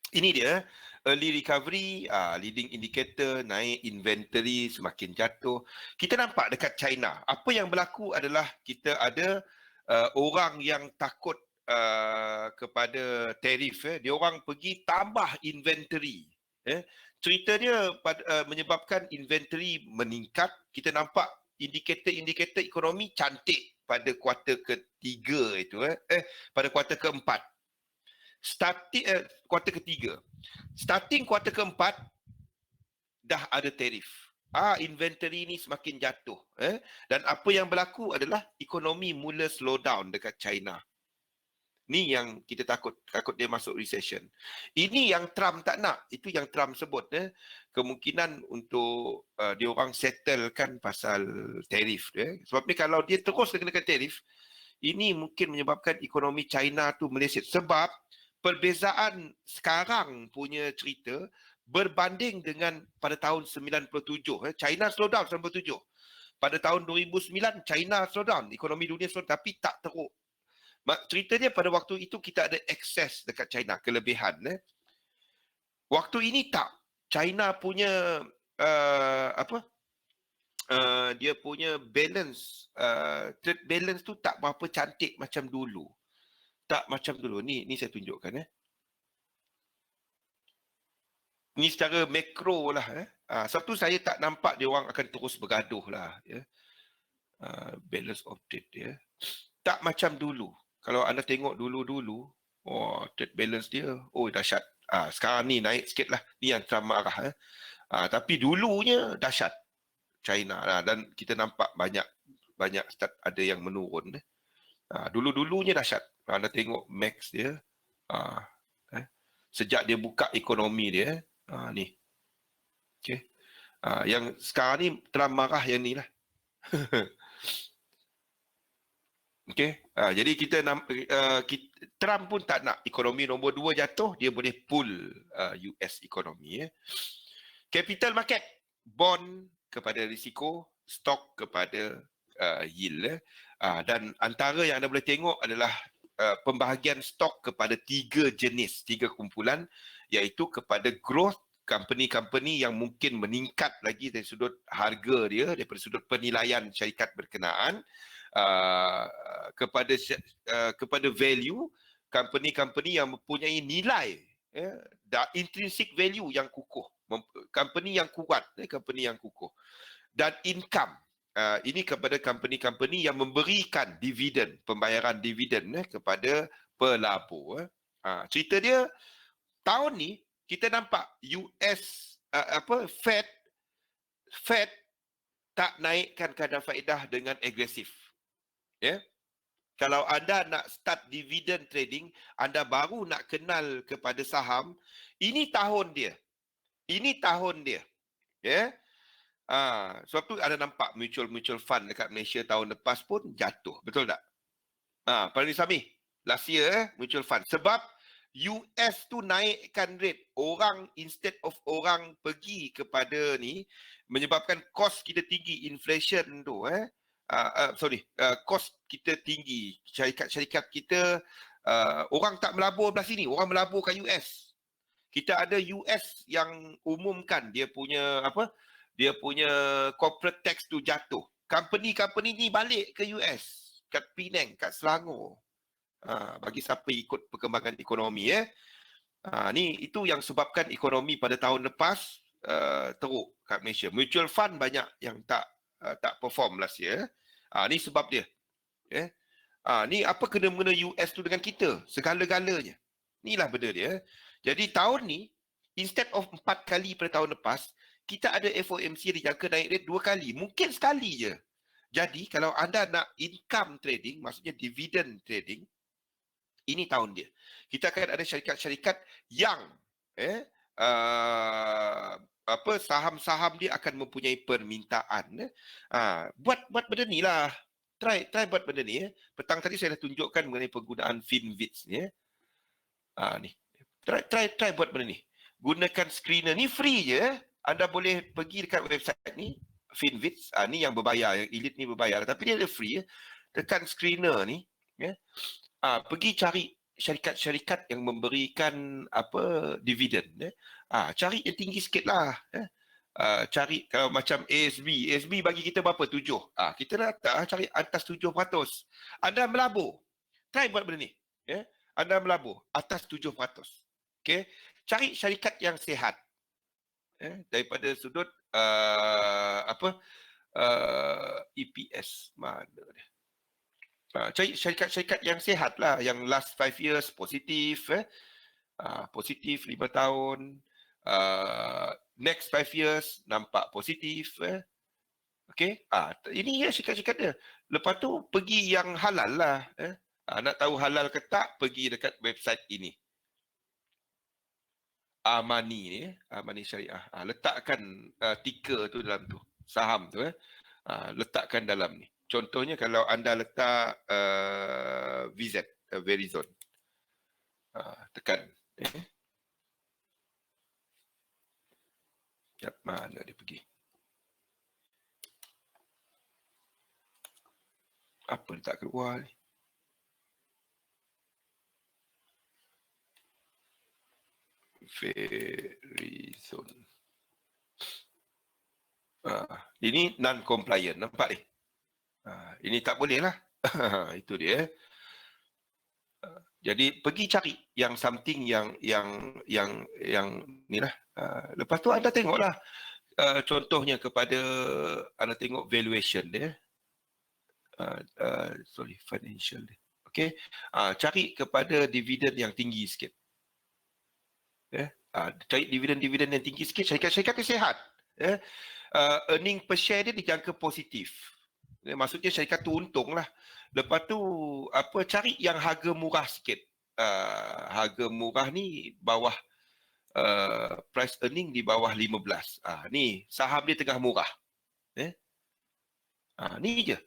Ini dia early recovery, leading indicator, naik inventory, semakin jatuh. Kita nampak dekat China, apa yang berlaku adalah kita ada orang yang takut kepada tarif. Dia orang pergi tambah inventory. Cerita dia menyebabkan inventory meningkat. Kita nampak indikator-indikator ekonomi cantik pada kuarter ketiga itu. Pada kuarter keempat. Kuarter ketiga. Starting kuarter keempat, dah ada tarif. Inventory ni semakin jatuh. Dan apa yang berlaku adalah ekonomi mula slow down dekat China. Ni yang kita takut dia masuk recession. Ini yang Trump tak nak. Itu yang Trump sebut. Kemungkinan untuk dia orang settlekan pasal tarif. Sebab ni kalau dia terus kenakan tarif, ini mungkin menyebabkan ekonomi China tu meleset. Sebab perbezaan sekarang punya cerita berbanding dengan pada tahun 97. China slow down 97. Pada tahun 2009, China slow down. Ekonomi dunia slow down, tapi tak teruk. Cerita dia pada waktu itu kita ada akses dekat China, kelebihan. Waktu ini tak. China punya dia punya balance, trade balance tu tak berapa cantik macam dulu. Tak macam dulu. Ni saya tunjukkan. Ni secara makro lah. Sebab tu saya tak nampak dia orang akan terus bergaduh lah. Balance of trade dia. Tak macam dulu. Kalau anda tengok dulu-dulu, trade balance dia, dahsyat. Sekarang ni naik sikit lah. Ni yang Trump marah. Tapi dulunya dahsyat. China lah. Dan kita nampak banyak start ada yang menurun. Dulu-dulunya dahsyat. Anda tengok max dia. Sejak dia buka ekonomi dia. Ni. Okay. Yang sekarang ni Trump marah yang ni lah. Okay. Jadi Trump pun tak nak ekonomi nombor 2 jatuh. Dia boleh pull US ekonomi. Capital market. Bond kepada risiko. Stock kepada yield. Dan antara yang anda boleh tengok adalah pembahagian stok kepada 3 jenis, 3 kumpulan, iaitu kepada growth, company-company yang mungkin meningkat lagi dari sudut harga dia, daripada sudut penilaian syarikat berkenaan, kepada value, company-company yang mempunyai nilai, intrinsic value yang kukuh, company yang kuat, company yang kukuh, dan income. Ini kepada company-company yang memberikan dividen, pembayaran dividen kepada pelabur. Cerita dia, tahun ni kita nampak US, Fed tak naikkan kadar faedah dengan agresif. Kalau anda nak start dividen trading, anda baru nak kenal kepada saham, ini tahun dia. Ini tahun dia. Sebab tu anda nampak mutual fund dekat Malaysia tahun lepas pun jatuh. Betul tak? Pak Sami, last year mutual fund. Sebab US tu naikkan rate. Orang, instead of orang pergi kepada ni, menyebabkan kos kita tinggi, inflation tu. Kos kita tinggi. Syarikat-syarikat kita, orang tak melabur belah sini. Orang melabur kat US. Kita ada US yang umumkan dia punya apa? Dia punya corporate tax tu jatuh. Company-company ni balik ke US, kat Penang, kat Selangor. Bagi siapa ikut perkembangan ekonomi ni itu yang sebabkan ekonomi pada tahun lepas teruk kat Malaysia. Mutual fund banyak yang tak perform last year. Ni sebab dia. Ni apa kena-mengena US tu dengan kita? Segala-galanya. Inilah benda dia. Jadi tahun ni, instead of 4 kali pada tahun lepas, kita ada FOMC dijangka naik rate 2 kali. Mungkin sekali je. Jadi kalau anda nak income trading, maksudnya dividend trading, ini tahun dia. Kita akan ada syarikat-syarikat yang saham-saham dia akan mempunyai permintaan. Buat benda ni lah. Try buat benda ni. Petang tadi saya dah tunjukkan mengenai penggunaan FinViz ni. Ni. Try buat benda ni. Gunakan screener ni free je. Anda boleh pergi dekat website ni, FinViz. Ni yang berbayar, yang elite ni berbayar. Tapi dia ada free. Tekan screener ni. Pergi cari syarikat-syarikat yang memberikan dividen. Cari yang tinggi sikit lah. Cari kalau macam ASB bagi kita berapa? 7. Kita nak cari atas 7%. Anda melabur. Try buat benda ni. Anda melabur atas 7%. Okay? Cari syarikat yang sihat. Daripada sudut EPS. Mana dia? Cari syarikat-syarikat yang sihat lah. Yang last 5 years positif. Positif 5 tahun. Next 5 years nampak positif. Okay. Ini ya syarikat-syarikat dia. Lepas tu pergi yang halal lah. Nak tahu halal ke tak, pergi dekat website ini. Amani ni. Amani Syariah. Letakkan ticker tu dalam tu. Saham tu. Letakkan dalam ni. Contohnya kalau anda letak VZ, Verizon. Tekan. Mana dia pergi? Apa dia tak keluar ni? Verizon. Ini non-compliant. Nampak ni? Ini tak boleh lah. Itu dia. Jadi pergi cari yang something yang ni lah. Lepas tu anda tengoklah contohnya kepada anda tengok valuation dia. Financial dia. Okey. Cari kepada dividen yang tinggi sikit. Cari dividen yang tinggi sikit, syarikat-syarikat yang sihat. Earning per share dia dijangka positif. Maksudnya syarikat tu untung lah. Lepas tu cari yang harga murah sikit. Harga murah ni bawah price earning di bawah 15. Ni saham dia tengah murah. Ni je.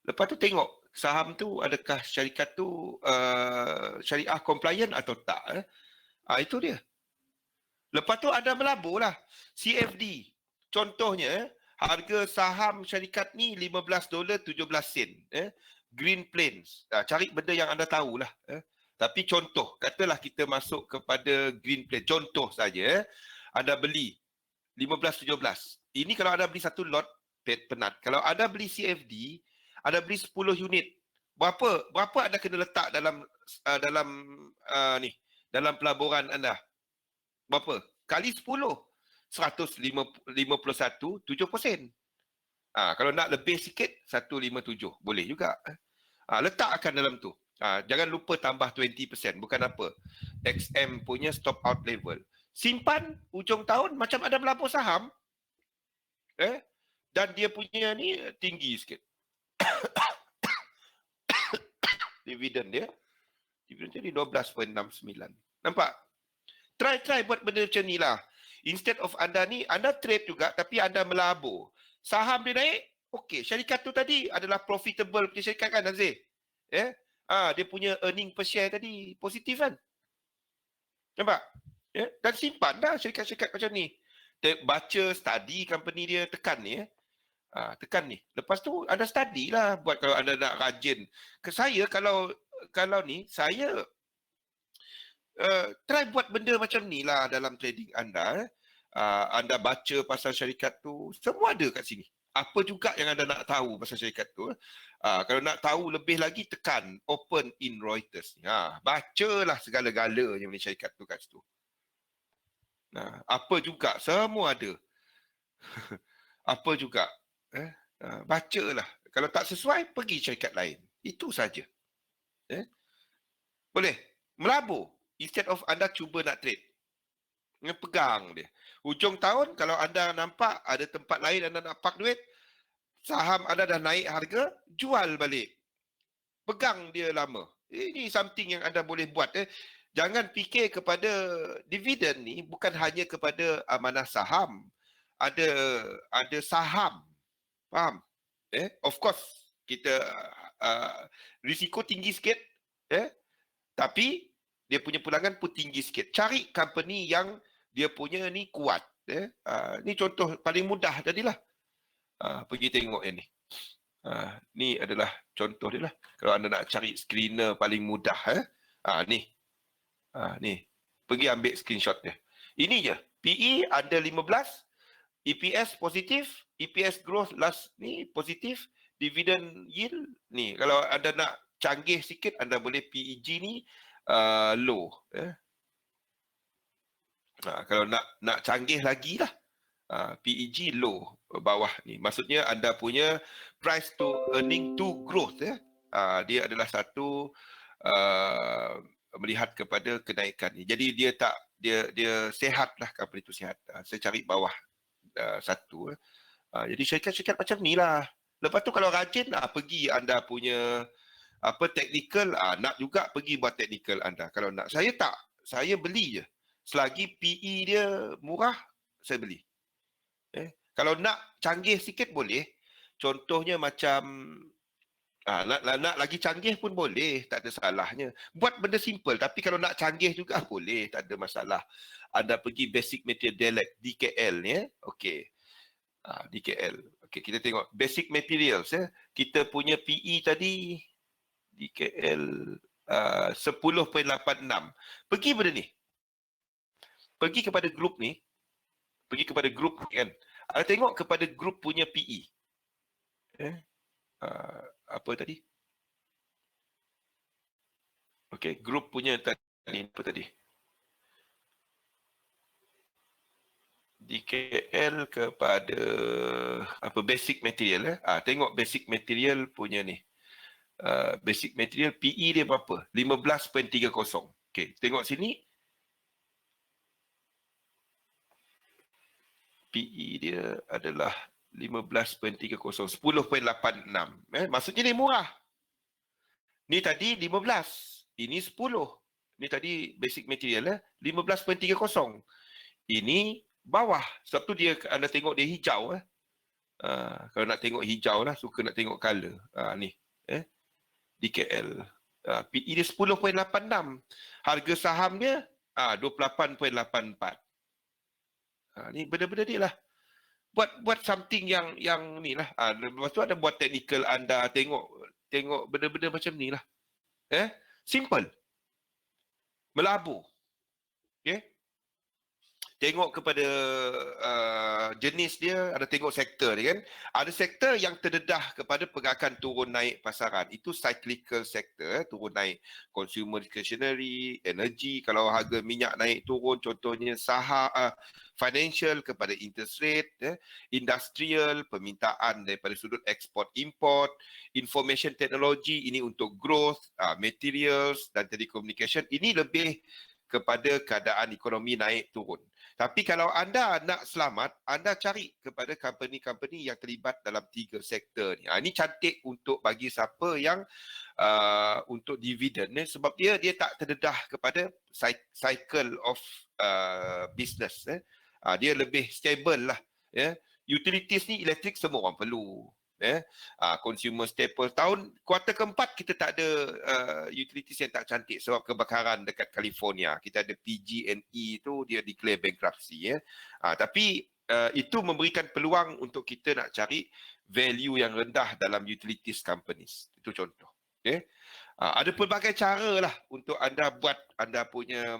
Lepas tu tengok saham tu adakah syarikat tu syariah compliant atau tak. Itu dia. Lepas tu ada melabur lah. CFD. Contohnya harga saham syarikat ni $15.17. Green Plains. Cari benda yang anda tahulah. Tapi contoh, katalah kita masuk kepada Green Plains. Contoh saja, anda beli 15.17. Ini kalau anda beli satu lot penat. Kalau anda beli CFD, anda beli 10 unit. Berapa anda kena letak dalam dalam pelaburan anda? Berapa? Kali 10. 151, 7%. Kalau nak lebih sikit, 157. Boleh juga. Letakkan dalam tu. Jangan lupa tambah 20%. Bukan apa. XM punya stop out level. Simpan ujung tahun macam ada melabur saham. Dan dia punya ni tinggi sikit. Dividen dia. Dividen dia 12.69. Nampak? Try buat benda macam ni lah. Instead of anda trade juga tapi anda melabur. Saham dia naik, okey. Syarikat tu tadi adalah profitable punya syarikat kan, Azir? Dia punya earning per share tadi positif kan? Nampak? Dan simpan dah syarikat-syarikat macam ni. Baca, study company dia, tekan ni. Tekan ni. Lepas tu anda study lah buat kalau anda nak rajin. Ke saya kalau ni, saya try buat benda macam ni lah dalam trading anda. Anda baca pasal syarikat tu, semua ada kat sini. Apa juga yang anda nak tahu pasal syarikat tu. Kalau nak tahu lebih lagi, tekan open in Reuters. Bacalah segala-galanya mengenai syarikat tu kat situ. Apa juga, semua ada. Apa juga. Bacalah. Kalau tak sesuai, pergi syarikat lain. Itu saja. Boleh. Melabur. Instead of anda cuba nak trade. Pegang dia. Hujung tahun, kalau anda nampak ada tempat lain anda nak park duit, saham anda dah naik harga, jual balik. Pegang dia lama. Ini something yang anda boleh buat. Jangan fikir kepada dividen ni bukan hanya kepada amanah saham. Ada saham. Faham? Of course, kita risiko tinggi sikit. Tapi dia punya pulangan pun tinggi sikit. Cari company yang dia punya ni kuat. Ni contoh paling mudah tadilah. Pergi tengok yang ni. Ni adalah contoh dia lah. Kalau anda nak cari screener paling mudah. Ni. Ni. Pergi ambil screenshot dia. Ini je. PE under 15. EPS positif. EPS growth last ni positif. Dividend yield ni. Kalau anda nak canggih sikit, anda boleh PEG ni low. Kalau nak canggih lagi lah, PEG low bawah ni. Maksudnya anda punya price to earning to growth. Dia adalah satu melihat kepada kenaikan ni. Jadi dia sehat lah, company itu sehat. Saya cari bawah satu. Jadi syarikat-syarikat macam ni lah. Lepas tu kalau rajin, pergi anda punya technical, nak juga pergi buat technical anda. Kalau nak, saya tak. Saya beli je. Selagi PE dia murah, saya beli. Kalau nak canggih sikit boleh. Contohnya macam, nak lagi canggih pun boleh. Tak ada salahnya. Buat benda simple. Tapi kalau nak canggih juga boleh. Tak ada masalah. Anda pergi Basic Material DKL ni. Okey. DKL. Okey, kita tengok Basic Materials. Kita punya PE tadi, DKL 10.86. Pergi benda ni. Pergi kepada grup ni. Pergi kepada grup ni kan. Tengok kepada grup punya PE. Apa tadi? Okey, grup punya tadi apa tadi? DKL kepada apa basic material. Tengok basic material punya ni. Basic material PE dia berapa? 15.30. Okey, tengok sini. PE dia adalah 15.30, 10.86. Maksudnya dia murah. Ni tadi 15. Ini 10. Ni tadi basic material 15.30. Ini bawah. Sebab tu dia anda tengok dia hijau. Kalau nak tengok hijau lah, suka nak tengok color. Ni. DKL. PE dia 10.86. Harga saham dia 28.84. Ni benda-benda dia lah. Buat something yang ni lah. Lepas tu ada buat technical anda, tengok benda-benda macam ni lah. Simple. Melabur. Okay. Tengok kepada jenis dia, ada tengok sektor dia kan. Ada sektor yang terdedah kepada pergerakan turun naik pasaran. Itu cyclical sector, turun naik consumer discretionary, energy, kalau harga minyak naik turun, contohnya saham, financial kepada interest rate, industrial, permintaan daripada sudut ekspor import, information technology, ini untuk growth, materials dan telecommunication, ini lebih kepada keadaan ekonomi naik turun. Tapi kalau anda nak selamat, anda cari kepada company-company yang terlibat dalam 3 sektor ni. Ini cantik untuk bagi siapa yang untuk dividen ni, sebab dia tak terdedah kepada cycle of business. Dia lebih stable lah. Utilities ni elektrik semua orang perlu. Consumer staple. Kuartal keempat kita tak ada utilities yang tak cantik sebab kebakaran dekat California. Kita ada PG&E tu dia declare bankruptcy. Tapi itu memberikan peluang untuk kita nak cari value yang rendah dalam utilities companies. Itu contoh. Okay? Ada pelbagai cara lah untuk anda buat anda punya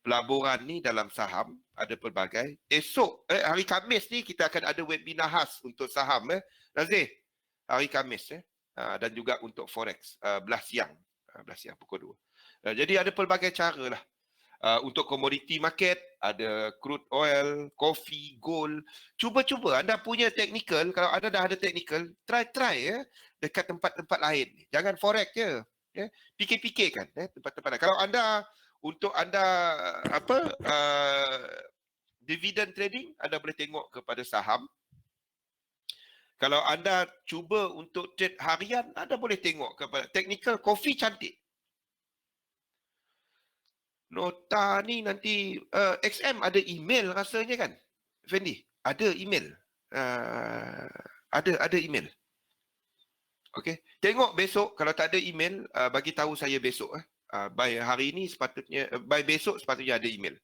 pelaburan ni dalam saham. Ada pelbagai. Esok, hari Khamis ni kita akan ada webinar khas untuk saham. Nazir, hari Khamis. Dan juga untuk Forex, belah siang. Belah siang pukul 2. Jadi ada pelbagai cara lah. Untuk komoditi market, ada crude oil, coffee, gold. Cuba-cuba anda punya technical, kalau anda dah ada technical, try dekat tempat-tempat lain. Jangan forex je. Fikir-fikirkan tempat-tempat lain. Kalau anda untuk anda dividend trading, anda boleh tengok kepada saham. Kalau anda cuba untuk trade harian, anda boleh tengok kepada technical. Coffee cantik. Nota ni nanti XM ada email rasanya kan, Fendi? Ada email. Ada email. Okey. Tengok besok, kalau tak ada email, bagi tahu saya besok. By hari ini sepatutnya, by besok sepatutnya ada email.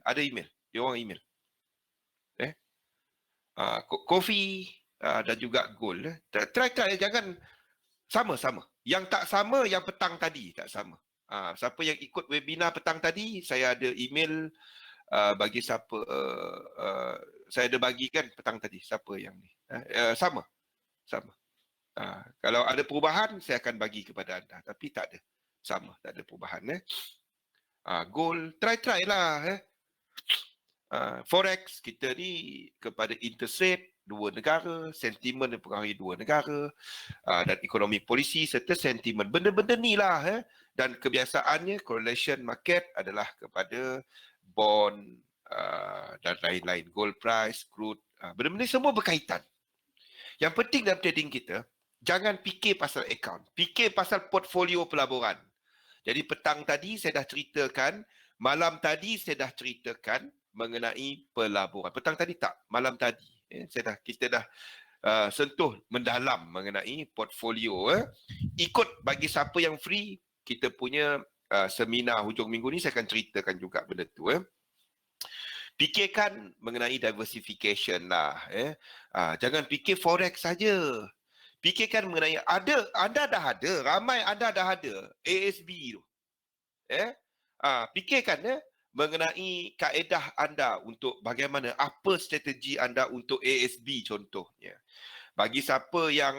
Ada email. Dia orang email. Kopi dan juga gold. Try, jangan sama-sama. Yang tak sama, yang petang tadi tak sama. Siapa yang ikut webinar petang tadi, saya ada email bagi siapa, saya ada bagikan petang tadi, siapa yang ni. Sama. Kalau ada perubahan, saya akan bagi kepada anda. Tapi tak ada. Sama, tak ada perubahan. Gold, try lah. Forex, kita ni kepada interest rate, dua negara, sentimen mempengaruhi dua negara, dan ekonomi polisi serta sentimen. Benda-benda ni lah. Dan kebiasaannya correlation market adalah kepada bond dan lain-lain, gold price, crude. Benda-benda semua berkaitan. Yang penting dalam trading kita, jangan fikir pasal account, fikir pasal portfolio pelaburan. Jadi petang tadi saya dah ceritakan, malam tadi saya dah ceritakan mengenai pelaburan. Petang tadi tak, malam tadi kita dah sentuh mendalam mengenai portfolio. Ikut bagi siapa yang free, kita punya seminar hujung minggu ni saya akan ceritakan juga benda tu. Fikirkan mengenai diversification lah. Jangan fikir forex saja. Fikirkan mengenai anda dah ada, ramai anda dah ada ASB tu. Fikirkan mengenai kaedah anda untuk bagaimana, apa strategi anda untuk ASB contohnya. Bagi siapa yang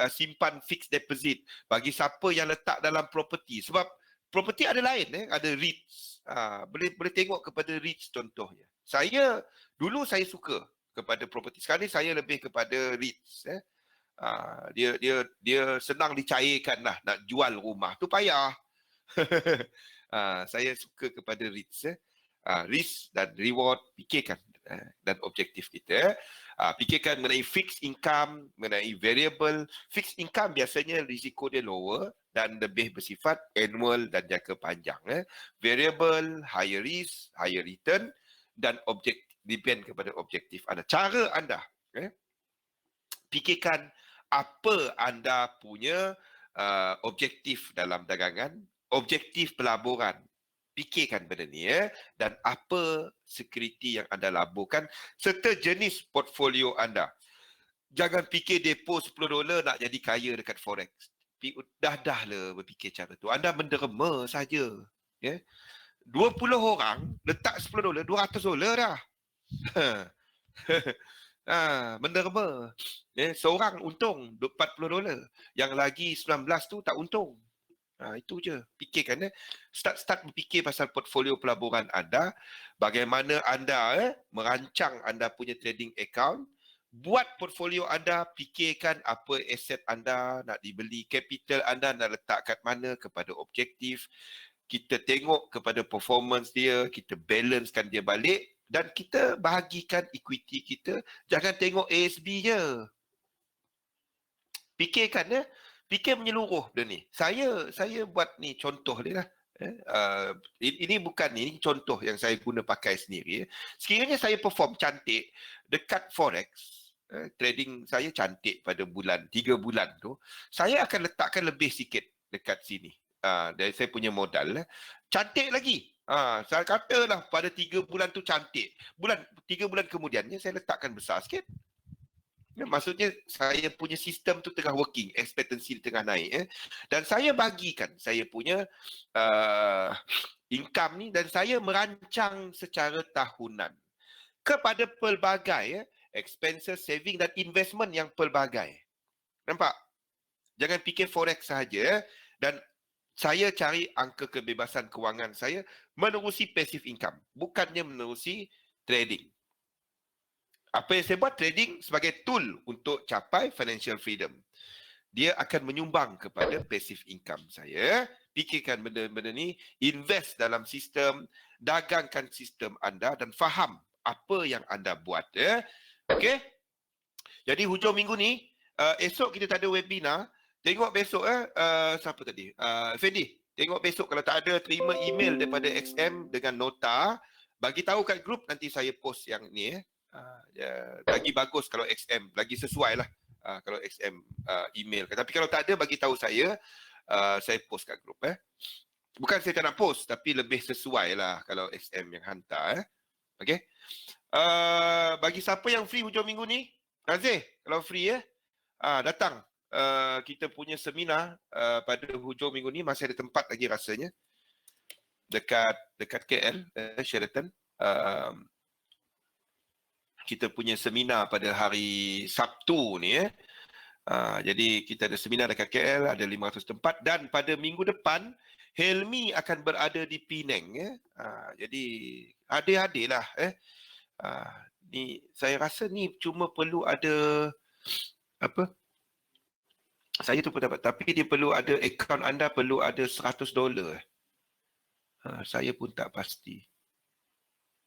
simpan fixed deposit, bagi siapa yang letak dalam property. Sebab property ada lain, ada REITs. Boleh tengok kepada REITs contohnya. Dulu saya suka kepada property. Sekarang ni saya lebih kepada REITs. Dia senang dicairkan lah. Nak jual rumah tu payah. Saya suka kepada REITs. Risk dan reward, fikirkan dan objektif kita. Fikirkan mengenai fixed income, mengenai variable. Fixed income biasanya risiko dia lower dan lebih bersifat annual dan jangka panjang. Variable, higher risk, higher return, dan depend kepada objektif anda. Cara anda, fikirkan apa anda punya objektif dalam dagangan, objektif pelaburan. Fikirkan benda ni dan apa security yang anda laburkan serta jenis portfolio anda. Jangan fikir depo $10 nak jadi kaya dekat forex. Dah lah berfikir cara tu. Anda menderma saja. 20 orang letak $10, $200 dah. Menderma. Seorang untung $40. Yang lagi 19 tu tak untung. Itu je. Fikirkan. Start berfikir pasal portfolio pelaburan anda. Bagaimana anda merancang anda punya trading account. Buat portfolio anda. Fikirkan apa aset anda nak dibeli. Capital anda nak letak kat mana kepada objektif. Kita tengok kepada performance dia. Kita balancekan dia balik. Dan kita bahagikan equity kita. Jangan tengok ASB je. Fikirkan fikir menyeluruh dia ni. Saya buat ni contoh dia lah. Ini bukan ini contoh yang saya guna pakai sendiri. Sekiranya saya perform cantik dekat forex, trading saya cantik pada 3 bulan tu, saya akan letakkan lebih sikit dekat sini. Dari saya punya modal. Cantik lagi. Saya katalah pada 3 bulan tu cantik. 3 bulan kemudiannya saya letakkan besar sikit. Maksudnya saya punya sistem tu tengah working, expectancy tengah naik. Dan saya bagikan saya punya income ni dan saya merancang secara tahunan kepada pelbagai expenses, saving dan investment yang pelbagai. Nampak? Jangan fikir forex sahaja. Dan saya cari angka kebebasan kewangan saya menerusi passive income. Bukannya menerusi trading. Apa yang saya buat, trading sebagai tool untuk capai financial freedom. Dia akan menyumbang kepada passive income saya. Fikirkan benda-benda ni, invest dalam sistem, dagangkan sistem anda dan faham apa yang anda buat. Okey? Jadi hujung minggu ni, esok kita tak ada webinar. Tengok besok, siapa tadi? Fendi, tengok besok kalau tak ada terima email daripada XM dengan nota, bagi tahu kat grup, nanti saya post yang ni. Lagi bagus kalau XM, lagi sesuai lah kalau XM email. Tapi kalau tak ada, bagi tahu saya post kat grup. Bukan saya tak nak post, tapi lebih sesuai lah kalau XM yang hantar. Okay. Bagi siapa yang free hujung minggu ni, Razif, kalau free datang. Kita punya seminar pada hujung minggu ni, masih ada tempat lagi rasanya. Dekat KL, Sheraton. Kita punya seminar pada hari Sabtu ni. Jadi kita ada seminar dekat KL, ada 500 tempat. Dan pada minggu depan, Helmi akan berada di Penang. Jadi hadir-hadir lah. Ni, saya rasa ni cuma perlu ada apa? Saya tu pun dapat. Tapi dia perlu ada, akaun anda perlu ada $100. Saya pun tak pasti.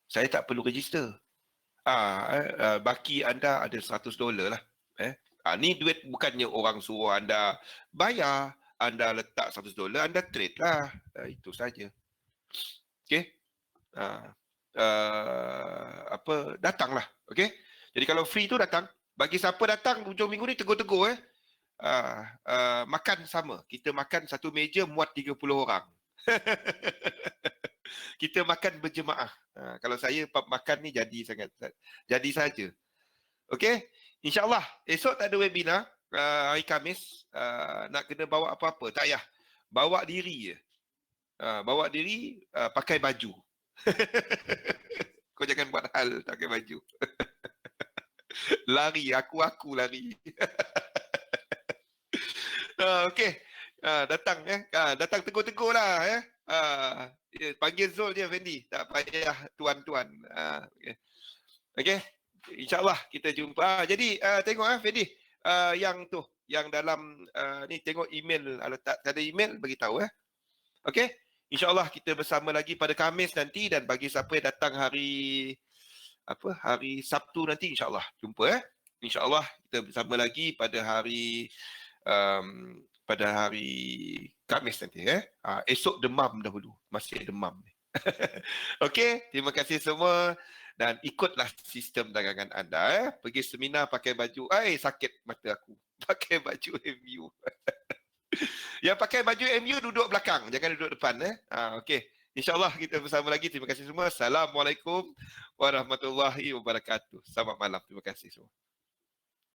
Saya tak perlu register. Baki anda ada $100 lah. Ni duit bukannya orang suruh anda bayar. Anda letak $100, anda trade lah. Itu saja. Okey. Datanglah. Okey. Jadi kalau free tu datang. Bagi siapa datang hujung minggu ni, tegur-tegur. Makan sama. Kita makan satu meja muat 30 orang. Kita makan berjemaah. Kalau saya makan ni jadi sangat. Jadi saja. Okey? InsyaAllah. Esok tak ada webinar. Hari Khamis. Nak kena bawa apa-apa. Tak payah. Bawa diri je. Bawa diri, pakai baju. Kau jangan buat hal tak pakai baju. Lari. Aku lari. Okey. Datang. Datang tegur-tegur lah. Panggil Zul je, Fendi. Tak payah tuan-tuan. Okey. InsyaAllah kita jumpa. Jadi tengok Fendi. Yang tu. Yang dalam ni tengok email. Kalau tak ada email, beritahu. Okey. InsyaAllah kita bersama lagi pada Khamis nanti. Dan bagi siapa yang datang hari Sabtu nanti, InsyaAllah jumpa. InsyaAllah kita bersama lagi pada hari Khamis nanti. Esok demam dahulu. Masih demam. Okey, terima kasih semua. Dan ikutlah sistem dagangan anda. Pergi seminar pakai baju. Sakit mata aku. Pakai baju MU. Yang pakai baju MU duduk belakang. Jangan duduk depan. Okey. InsyaAllah kita bersama lagi. Terima kasih semua. Assalamualaikum warahmatullahi wabarakatuh. Selamat malam. Terima kasih semua.